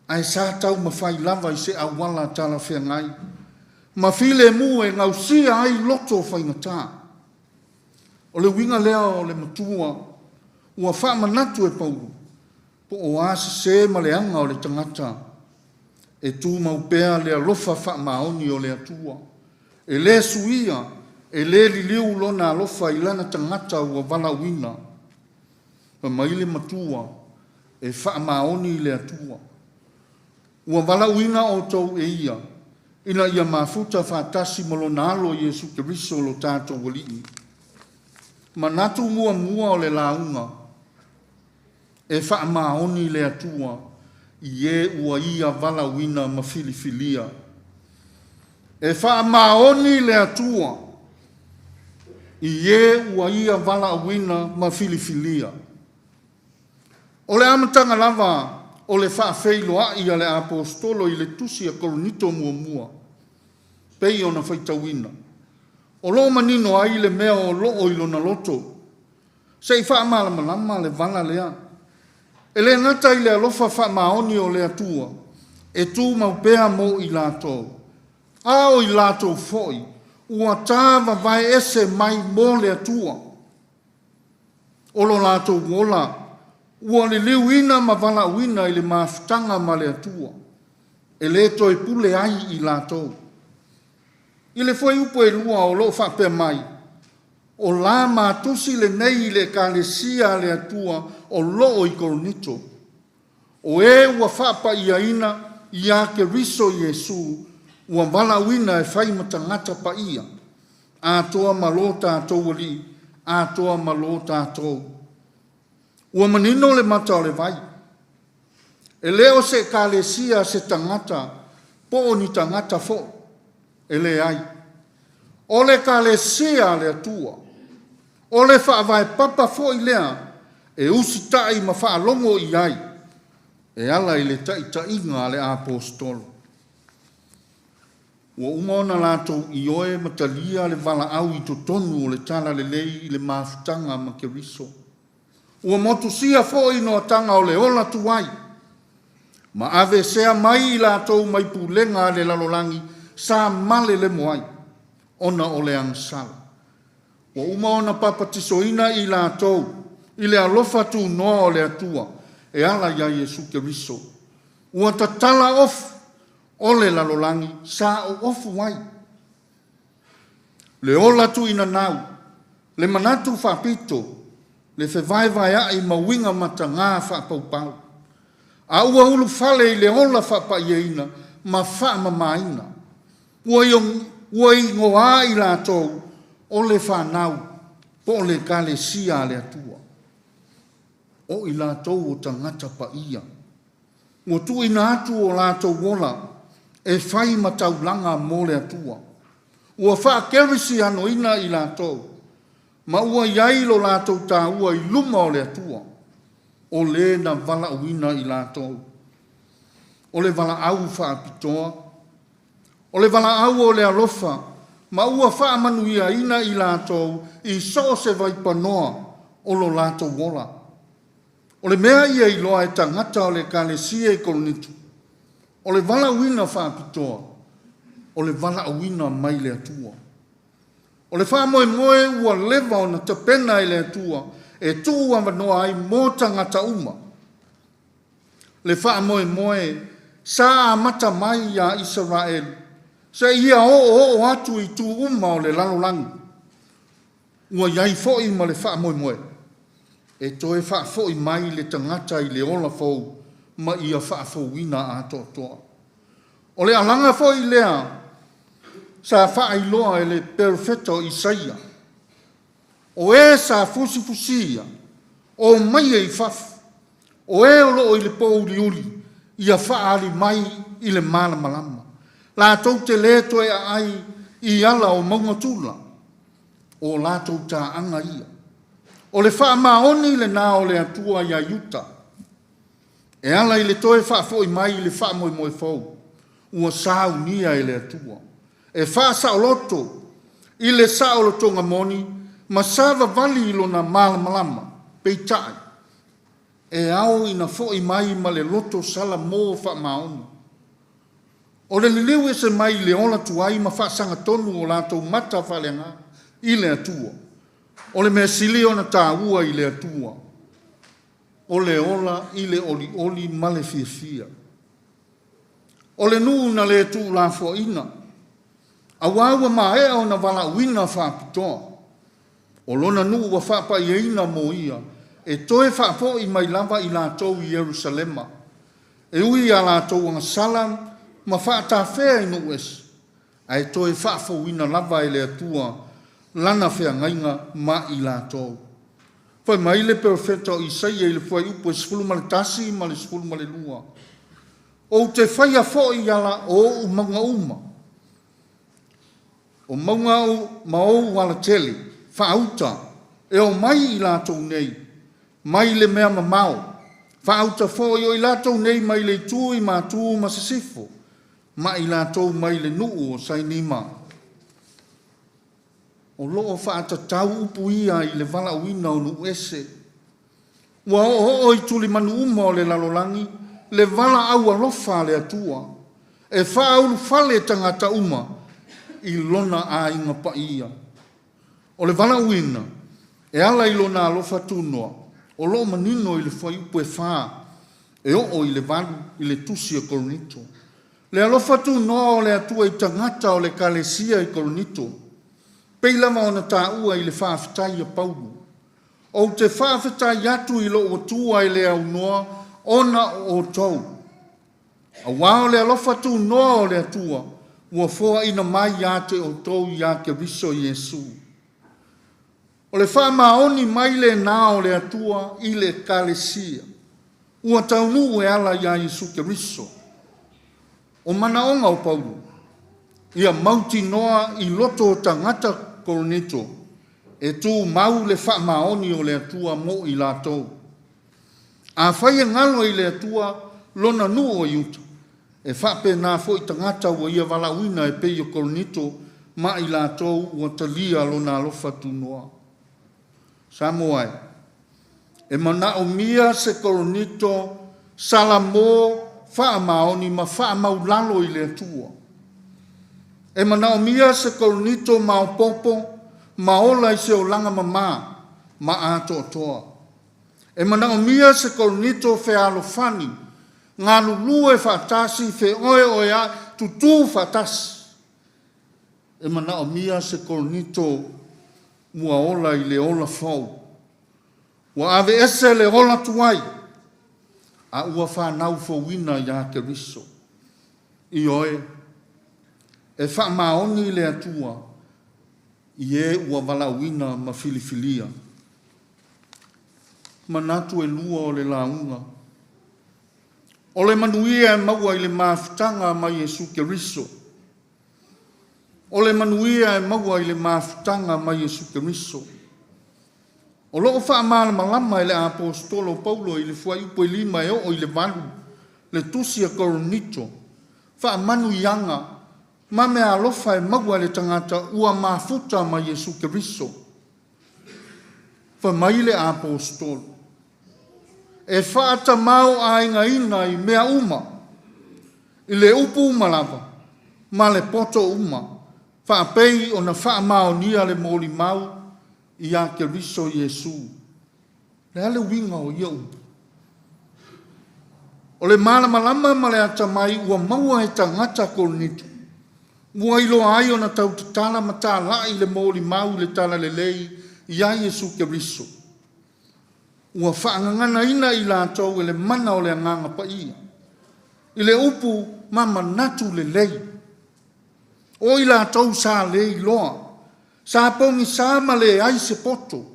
Ai sa tau ma whai lava I se awala tala whea ngai. Ma file mu e ngausia ai loto whai ngata. O le winga lea o le matua. Ua wha manatu e pauru. Po o asa se ma le anga o le tangata. E tū maupea le alofa wha maoni o le atua. E le suia. E le liliu lona alofa I lana tangata ua vala wina. Pa maile matua. E wha maoni le atua. Ua vala wina o tau e ia. Ina ia mafuta whatasi malo nalo Yesu Keriso lo tātou walii. Ma natu mua o le launga. E wha maoni le atua. I e ua ia vala wina ma filifilia. E wha maoni le atua. I e ua ia vala wina ma filifilia. O le amatanga lava. O le wha whailoa I le apostolo I le tusi a Koronito mua. Pei o na whaitawina. O lo manino ai le mea o loo I lona loto. Se I wha malama le vala lea. E le ngata I le alofa wha maoni o le atua. E tū maupea mo I lato. A o I lato foi. Ua tāwa vai ese mai mo le atua. O lo lato wola. Ua le liuina ma vala wina I le maftanga ma le atua. E le toi pule ai I lato. I le foi upo e lua o lo whape mai. O la matusi le nei le ekalesia le atua o loo I Koronito. O e ua whapa ia ina I a Keriso Yesu. Ua vala wina e whai matangata pa ia. A toa malo tātou wali. A toa malo tātou. Ua manino le mata o le vai. E leo se ekalesia se tangata. Po o ni tangata fo. E le ai. O le ekalesia le atua. O le whaavai papa fo I lea. E usitai ma whaalongo I ai. E ala I le taita inga le apostolo. Ua umona lato I oe matalia le vala au I totonu o le tala le lei I le mafutanga ma Keriso. Ua motu sia fo I no tanga o le ola tuai. Ma ave sea mai I lato mai pulenga le lalolangi sa male le moai. Ona o le ansala. Ua umona papatisoina I lato. I le alofa tu no o le atua. E ala ia Yesu Keriso. Ua tatala ofu. O le lalolangi sa o ofu wai. Le ola tu ina nau. Le manatu whapito. Le whewai ai mawinga mata ngā whapaupau. A ua ulu whale I le ola whapaiena ma whamamaina. Ua I ngoa I latou o le whanau po le ekalesia le atua. o i lātou o tangata pa ia. Mo tu ina atu o lātou wola e whai mataulanga mō le atua. Ua whaakerisi ano ina i lātou. Ma ua iai lo lātou tā ua i luma o le atua. O le na vala uina i lātou. O le vala au whaapitoa. O le vala au o le alofa. Ma ua whaamanu ia ina i lātou i so se vaipanoa o lo lātou wola. O le mea ia i loa e tangata o le kalesia i kolonitu. O le vala uina whaapitoa. O le vala uina mai le atua. O le wha moe moe ua lewa o na tapena i le atua e tua wanoa ai mō tangata uma. Le wha moe moe sa amata mai ia Israel se ia o atu i tu uma o le lalolangi. Ua iai foi ma le wha moe moe. E toe wha foi mai le tangata i le ola fau ma ia wha fauina a toa. O le alanga foi lea sa wha iloa e le perfetto Isaia. O e sa fusi-fusia, o mai e i whafu, o e o loo i le pouri uli, ia wha ali mai i le malama. Lātou te leto e ai i ala o maunga tula, o lātou tā anga ia. O le wha maoni le nā o le atua ia yuta. E ala i le toe wha fo i mai i le wha moe moe fau, ua saunia i le atua. E wha sa o loto, i le sa o loto ngamoni, ma sava vali ilo na malama, peitai. E au ina fo i mai ma le loto sala mō wha maoni. O le liliu e se mai le ola tuai ma wha sanga tonu o lātou mata whalenga i le atua. O le mea sili o na tā ua i le atua. O le ola i le oli ma le fia. O le nuu na le tu la fo ina. Awawa ma e o na wala uina whaapitoa. O lona nuu wa whaapa i eina mo ia. E toe whaapo i mai lava i lātou i Jerusalema. E ui a lātou anga salam ma whaata whea i nu es. A e toe whaafo uina lava i le atua lana whea ngainga ma i lātou. Whai mai le perfetto Isaia i le whai upo e sifulu ma le tasi ma le sifulu ma le lua. O te whai a fo i ala o maunga uma. O maunga ma o wala tele, whaauta, e o mai i lātou nei, mai le mea mamao. Whaauta fo i o i lātou nei mai le tū i mā tū ma se sifo, ma i lātou mai le nuu o sainima. O loo whaata tau upu ia i le vala uina o nu ese. Ua o i tuli manu uma o le lalolangi, le vala au alofa le atua. E whaulu fale tangata uma, i lona a inga pa ia. O le vala uina, e ala i lona alofa tunua, o loo manino i le whai upu e wha, e o i le valu i le tusi e koronito. Le alofa tunua o le atua i tangata o le kalesia i koronito, pei lama o na tā ua i le whaafitai a paulu. O te whaafitai atu i lo o tua i le au noa, ona o tau. A wao le alofa tunua o le atua, ua foa ina mai ate o tau i ake riso Jesu. O le wha maoni mai le nā o le atua i le kalesia. Ua taunu e ala ia Jesu ke riso. O mana onga o Paulu. Ia mauti noa i loto tangata koronito. E tu mau le wha maoni o le atua mo i lātou. A whaia ngalo i le atua lona nu o iuta. E whape nā fo i tangata ua ia wala uina e pei o koronito ma i lātou ua talia lona alofa tunua. Samoai. E mana o mia se koronito salamo wha maoni ma wha maulalo i le atua. E mana o mia se koronito mao popo ma ola i se o langa mama ma ato toa. E mana o mia se koronito fe alofani ngā lulue whaatasi fe oe a tutu whaatasi. E mana o mia se koronito mua ola i le ola fau. Wa ave ese le ola tuai. A ua whanau fauina i ake riso. I oe. E wha maoni le atua. I e ua walauina ma filifilia. manatu e lua o le launga. O le manuia e maua i le mafutanga ma Yesu Keriso. O le manuia e maua i le mafutanga ma Yesu Keriso. O loo whaamala malama i le apostolo Paulo i le fuai upo i lima e o i le valu, le tusi a koronito, whaamanu ianga, ma me alofa e maua le tangata ua mafuta ma Yesu Keriso. Whamai le apostolo. E whaata mau a inga ina i mea uma, i le upu umalava, ma le poto uma, whaapei o na whaamao nia le moli mau, i a Keriso Yesu. Le ale winga o ia upu. O le malama ma le atamai ua maua e tangata kolnitu. Ua ilo ai o na tau tatala mata la i le moli mau le tala le lei i a Yesu Keriso. Ua whaangangana ina i lātou e le mana o le anganga pa ia. I le upu mama natu le lei. O i lātou sa lei loa. Sa pongi sa ma le ai se poto.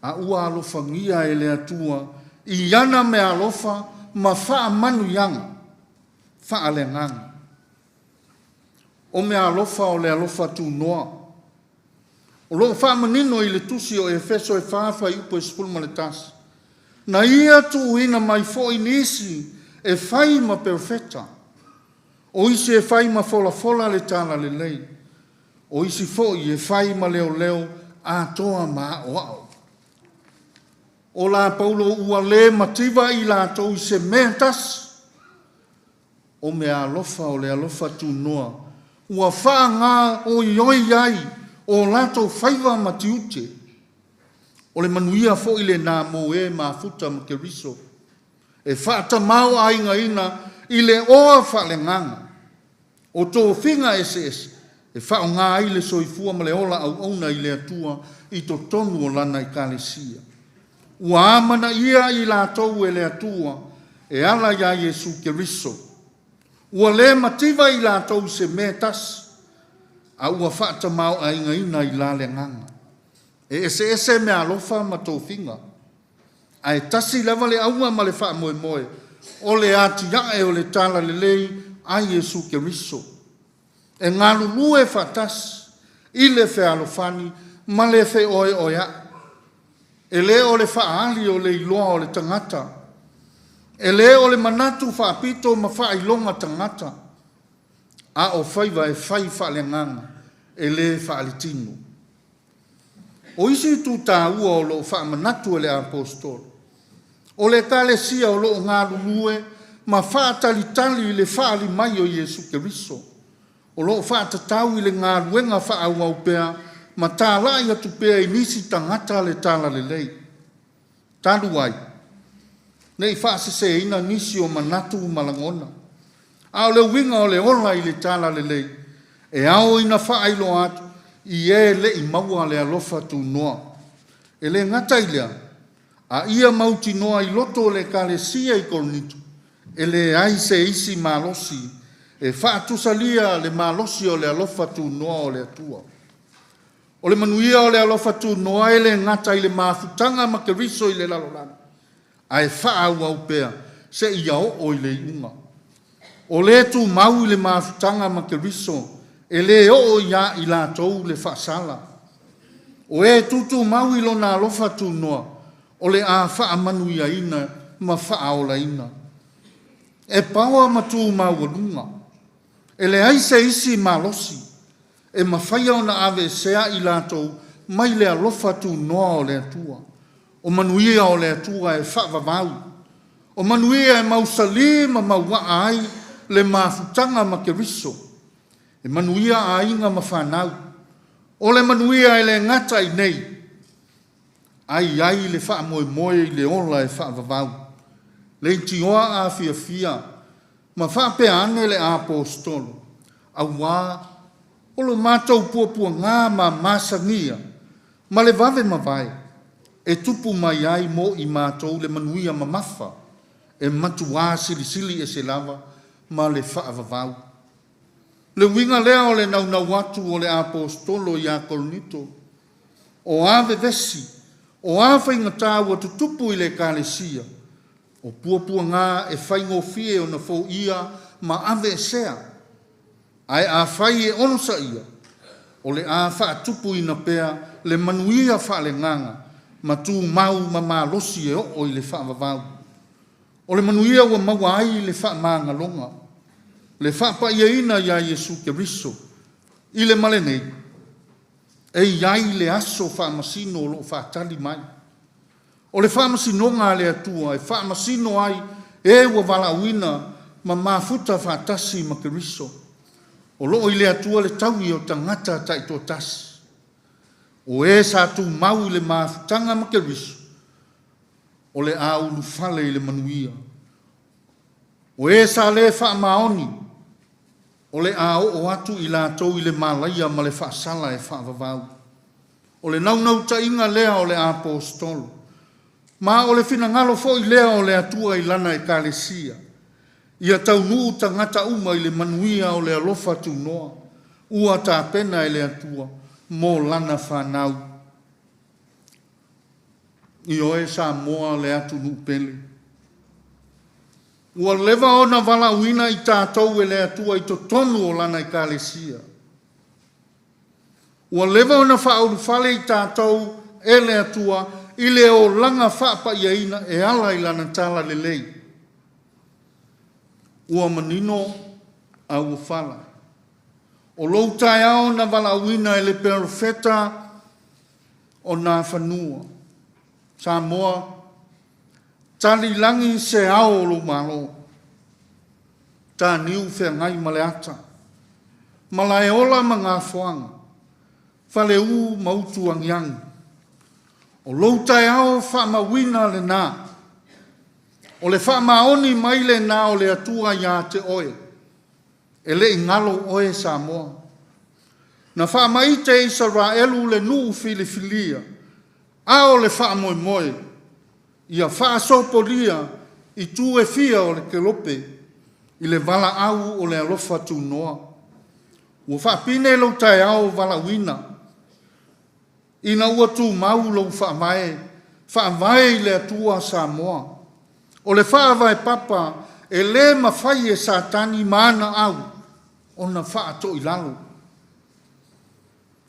A ua alofangia e le atua i ana me alofa ma wha manu yanga. Wha le nganga. O me alofa o le alofa tu noa. O loo whaamanino i le tusi o Efeso e whaafa i upo e sepulma le tasi. Na ia tu ina mai fo inisi e whai ma perfecta. O isi e whai ma fola le tala le lei. O isi fo i e whai ma leo a toa ma o au. O la Paulo ua le mativa i la tau i se mentas. O me alofa o le alofa tu noa. Ua wha ngā o ioi ai. O lato whaiva matiute. O le manuia fo i le nā mo e mafuta ma Keriso. E whaata mau a inga ina i le oa wha le nganga. O tō whinga SS. E wha o ngā i le soifua ma le ola au auna i le atua i to tonu o lana ekalesia. Ua amana ia i lātou e le atua e ala ia Yesu Keriso. Ua le mativa i lātou se metas. A ua whaata mau a inga ina i la le nganga. E ese me alofa ma tō whinga. A e tasi lewa le aua ma le wha moe. O le ati yae o le tala le lei a Yesu Keriso. E ngā lulu e whatas. I le whe alofani ma le whe oe oia. E le o le whaali o le iloa o le tangata. E le o le manatu whaapito ma wha ilonga tangata. A o whaiva e whai whaaleanganga, e le whaalitino. O isi tu tā ua o lo whaamanatu e le apostol. O le ekalesia o lo ngā lulue, ma whaatalitali le whaali mai o Yesu Keriso. O lo whaatatau i le ngā luenga whaau pea, ma tā lai atu pea i nisi tangata le tala le lei. Tālu ai. Nei whaasese ina nisi o manatu malangona. Ao le winga o le ola i le tala le lei. E ao ina whaailo atu i e le i maua le alofa tu noa. E le ngata ilea. A ia mauti noa i loto le ekalesia i kolnitu. E le aise isi malosi. E whaatusalia le malosi o le alofa tu noa o le atua. O le manuia o le alofa tu noa e le ngata i le mafutanga ma Keriso i le lalolana. A e whaau au pea se ia o i le iunga. O le tu mau le mafutanga ma Keriso, e le o ia i lātou le whaasala. O e tutu mau i lona alofa tu noa, o le a whaamanu ia ina ma whaaola ina. E paua ma tu mau alunga. E le aise isi malosi, e ma whaia o na ave sea i lātou mai le alofa tu noa o le atua. O manuia o le atua e whaavavau. O manuia e mausali ma maua ai, le mafutanga ma Keriso. E manuia a inga ma whanau. O le manuia e le ngata i nei. Ai le wha moe i le ola e wha vavau. Le intioa a fia. Ma wha pe ane le apostolo. A wā. O lo mātou pua ngā ma masangia. Ma le vave ma vai. E tupu mai ai mo i mātou le manuia ma mafa. E matuā sili e se lava. Ma le whaavavau. Le winga lea o le naunau atu o le apostolo i a kolonito. O ave vesi, O a whaingata ua tutupu I le ekalesia. O puapua ngā e whaingofie o na fo ia ma ave sea. Ai a whai e onosa ia. O le a whaatupu ina pea le manuia wha le nganga. Ma tū mau ma malosi e o I le whaavavau. O le manuia ua maua ai le wha maanga longa. Le wha pa ia ina ia Yesu Keriso. I le male nei. E iai le aso wha masino lo wha tali mai. O le wha masino ngā le atua. E wha masino ai e ua wala uina ma mafuta wha tasi ma Keriso. O loo I le atua le taui o tangata tai tō tasi. O e sa tu mau I le mafutanga ma Keriso. O le a ulu fale I le manuia. O e sa le wha maoni. O le a o atu I la tau I le malaia ma le wha sala e wha vavau. O le nau ta inga lea o le apostolo. Ma o le fina ngalo fo I lea o le atua I lana ekalesia. Ia tau nuu tangata uma I le manuia o le alofa tu noa. Ua ta pena I le atua. Mo lana whanau. I oe sa moa le atu nupele. Ua lewa ona wala uina I tātou e le atua I to tonu o lana ekalesia. Ua lewa ona whauru whale I tātou e le atua I le o langa whaapa ia ina e ala I lana tala le lei. Ua manino a ua whala. O lou tai ao na wala uina e le perfeta o nā whanua. Sa moa, tali langi se ao lo malo. Tā niu whea ngai male ata. Malai ola ma ngā whoanga. Whale u mautu angiangi. O lou tai ao wha ma wina le nā. O le wha ma oni mai le nā o le atua ia te oe. E le ingalo oe sa moa. Na wha mai te Israelu le nuu filifilia. A o le wha moe moe. Ia wha sopolia I tu e fia o le kelope. I le vala au o le alofa tu noa. Ua wha pine lo tai au vala wina. Ina ua tu mau lo wha mai. Wha mai le atua sa moa. O le wha vai papa e le mawhai e satani mana au. Ona wha to I lalo.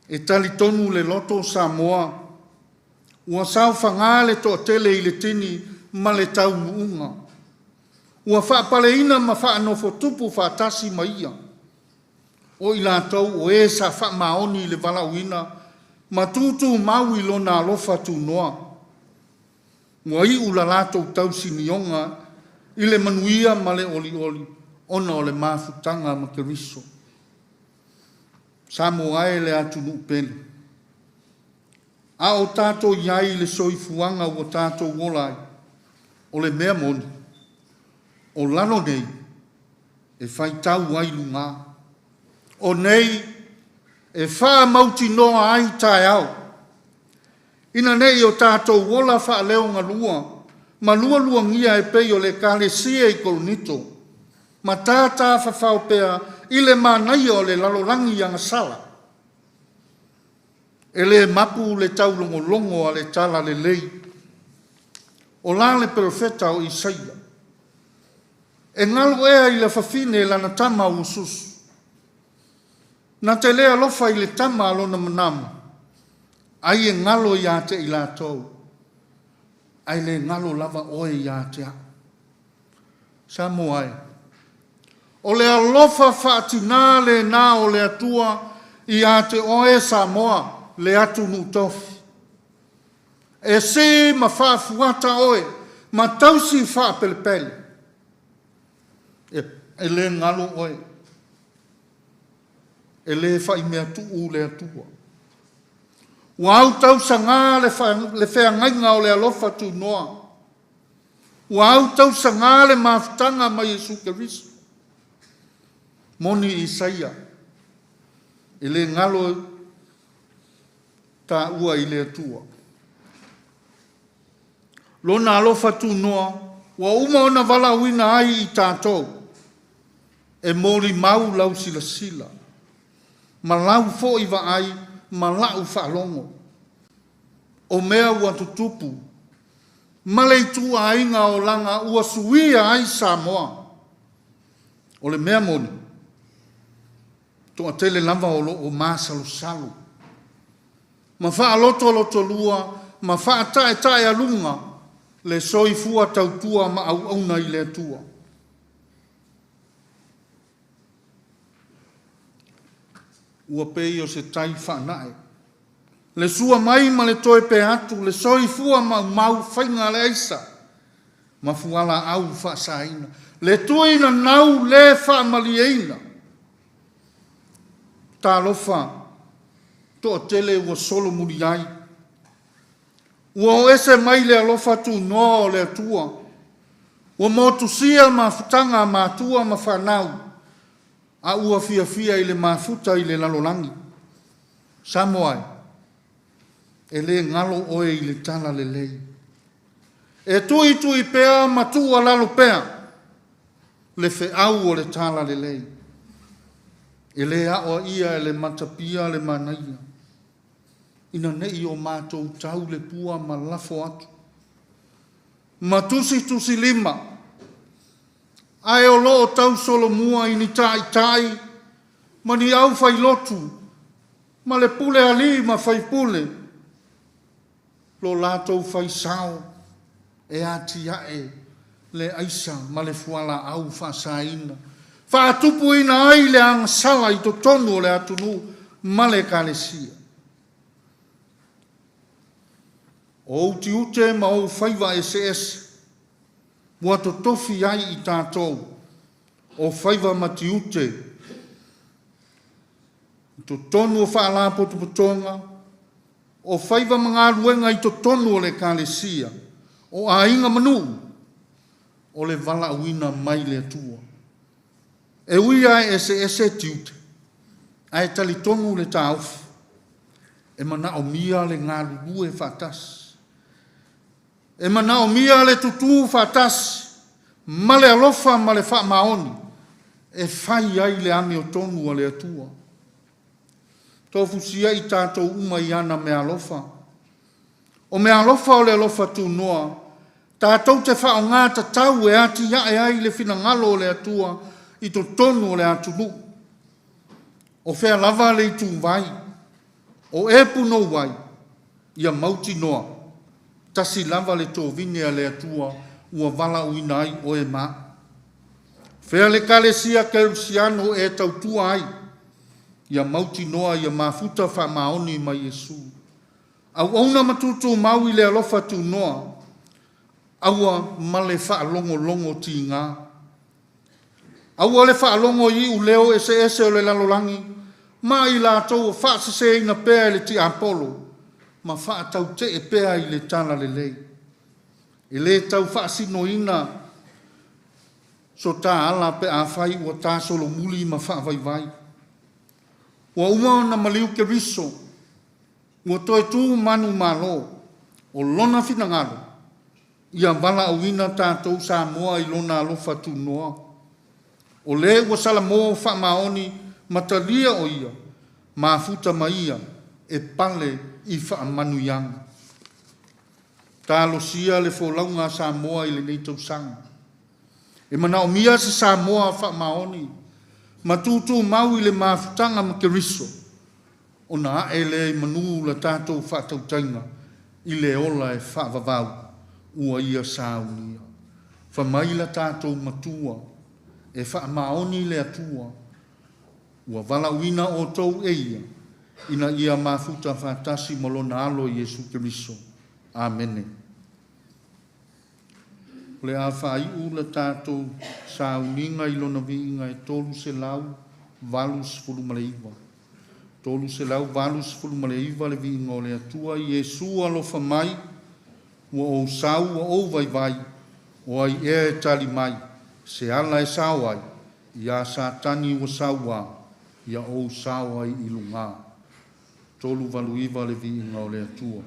E tali tonu le loto Samoa. Ua sau whangale to tele I le tini ma le tau muunga. Ua wha pale ina ma wha anofo tupu wha tasi ma ia. O I la tau o e sa wha maoni le vala uina ma tutu mau I lona alofa tu noa. Ua I ula lato tau sinionga I le manuia ma le oli oli. Ona o le mafutanga ma Keriso. Samoa e le atu nupele. A o tātou iai le soifuanga o tātou wolai. O le mea moni. O lano nei. E whai tau ai lunga. O nei. E wha mauti noa ai tai au. Ina nei o tātou wola wha leo ngā lua. Ma lua lua ngia e pei o le ekalesia I kolonito. Ma tātā whawhau pea I le mānai o le lalorangi anga sala. E le mapu le tau longo longo a le tala le lei. O la le profeta o Isaia. E ngalo ea I le whawhine lana tama usus. Na te lea lofa I le tama alona manamu. Ai e ngalo ia te I la tau. Ai le ngalo lava oe ia te a. Samoa e. O le alofa whaatina le nā o le atua I a te oe Samoa le atu nutofi. E se ma whaafuata oe, ma tausi whaapelepele. E le ngalo oe. E le whai mea tuu le atua. Ua au tausa ngā le whea ngainga o le alofa tu noa. Ua au tausa ngā le mafutanga ma Yesu Keriso. Moni Isaia. E le ngalo ta ua I le atua. Lona alofa tu noa. Ua uma ona wala uina ai I tātou. E mori mau lau sila sila. Ma lau fo iwa ai. Ma lau whaalongo. o mea ua tutupu, ma le itu ainga o langa ua suia ai Samoa. O le mea moni, toa tele lava o masalo-salo. Ma faa loto lua, ma faa tae alunga, le soifua tautua ma au auna i le atua. Ua pei o se tai whanae. Le sua mai ma le toe pe atu, le soifua ma mau whainga le aisa. Ma fuala au whaasaina. Le tuina nau le whaamalieina. Tā lofa, toa tele ua solo muri ai. Ua o ese mai le alofa tu noa o le atua. Ua motusia ma futanga ma atua ma whanau. A ua fia i le mafuta i le lalolangi. Samoai, e le ngalo oe i le tala le lei. E tui pea ma tua lalo pea. Le fe au o le tala le lei. E le aoa ia e le matapia le manaia. Ina nei o mātou tau le pua ma lafo atu. Ma tusi lima. Ai o loo tau solo mua i ni tai. Ma ni au fai lotu. Ma le pule ali ma fai pule. Lo latou fai sao. E ati ae. Le aisa ma le fuala au whaasaina. Whaatupu ina ai le angasala i to tonu o le atunu ma le ekalesia. O uti ute ma o whaiva SS. Mua to tofi ai i tātou. O whaiva mati ute. To tonu o whaalapo tu potonga. O whaiva mga ruenga i to tonu o le ekalesia. O a inga manu. O le vala uina mai le atua. E uia e se tiute. Ai tali tonu le taufu. E mana o mia le ngā lulu e whatas. E mana o mia le tutu whatas. Ma le alofa ma le wha maoni. E whai ai le ame o tonu a le atua. Tofusia i tātou uma i ana me alofa. O me alofa o le alofa tu noa. Tātou te wha o ngā tatau e ati ia e ai le whina ngalo o le atua i to tonu o le atunu. O whea lava le i tū vai. O e puno vai. Ia mauti noa. Tasi lava le tō vine a le atua ua vala uina ai o e mā. Whea le kalesia kerusiano e tautua ai. Ia mauti noa ia mafuta wha maoni mai Yesu. Au auna matutu mau i le alofa tu noa. Aua male wha longo ti ngā. Aua le wha longo i u leo ese o le lalolangi. Ma i la tau wha se ina pēa le ti Apollo. Ma wha tau te e pēa i le tana le lei. E le tau wha sino ina. So tā ala pe a whai ua tā solo muli ma wha vai. Ua uma na maliu ke riso. Ua toe tū manu malo. O lona whina ngaro. Ia wala auina tātou sa moa i lona alofa tu noa. O le ua sala moa wha maoni matalia o ia. Mafuta ma ia e pale i wha manu yanga. Tālo sia le wholaunga sa moa i le neitau sanga. E mana o mia sa moa wha maoni. Matutu mau i le mafutanga ma keriso. O na e le manu la tātou wha tautainga. I le ola e wha vavau. Ua ia saunia. Whamaila tātou matua. E wha maoni le atua. Ua vala uina o tau eia. Ina ia mafuta whatasi molona alo Yesu Keriso. Amene. Le a whai ula tātou sauninga i lona viinga e tolu se lau valus fulumaleiva. Tolu se lau valus fulumaleiva le viinga o le atua Yesu alofa mai. Ua o sau ua o vai, o ai e tali mai, se ala e sau ai, ia sa tani ua sau a, ia o sau ai i lunga. Tolu valuiva le vi inga o le atua.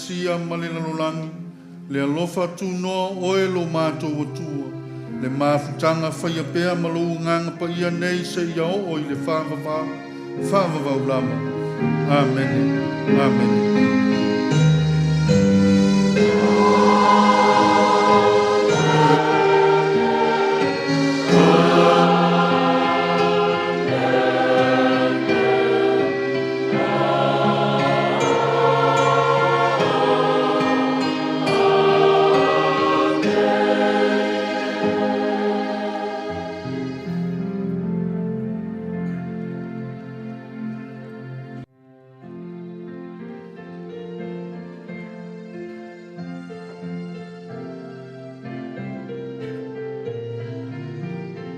sia ma le lalolangi, le alofa tunoa oe lo mātou atua, le mafutanga whaia pēa ma lo nganga pa ia nei se ia o i le whāwawau lama. Amen. Amen.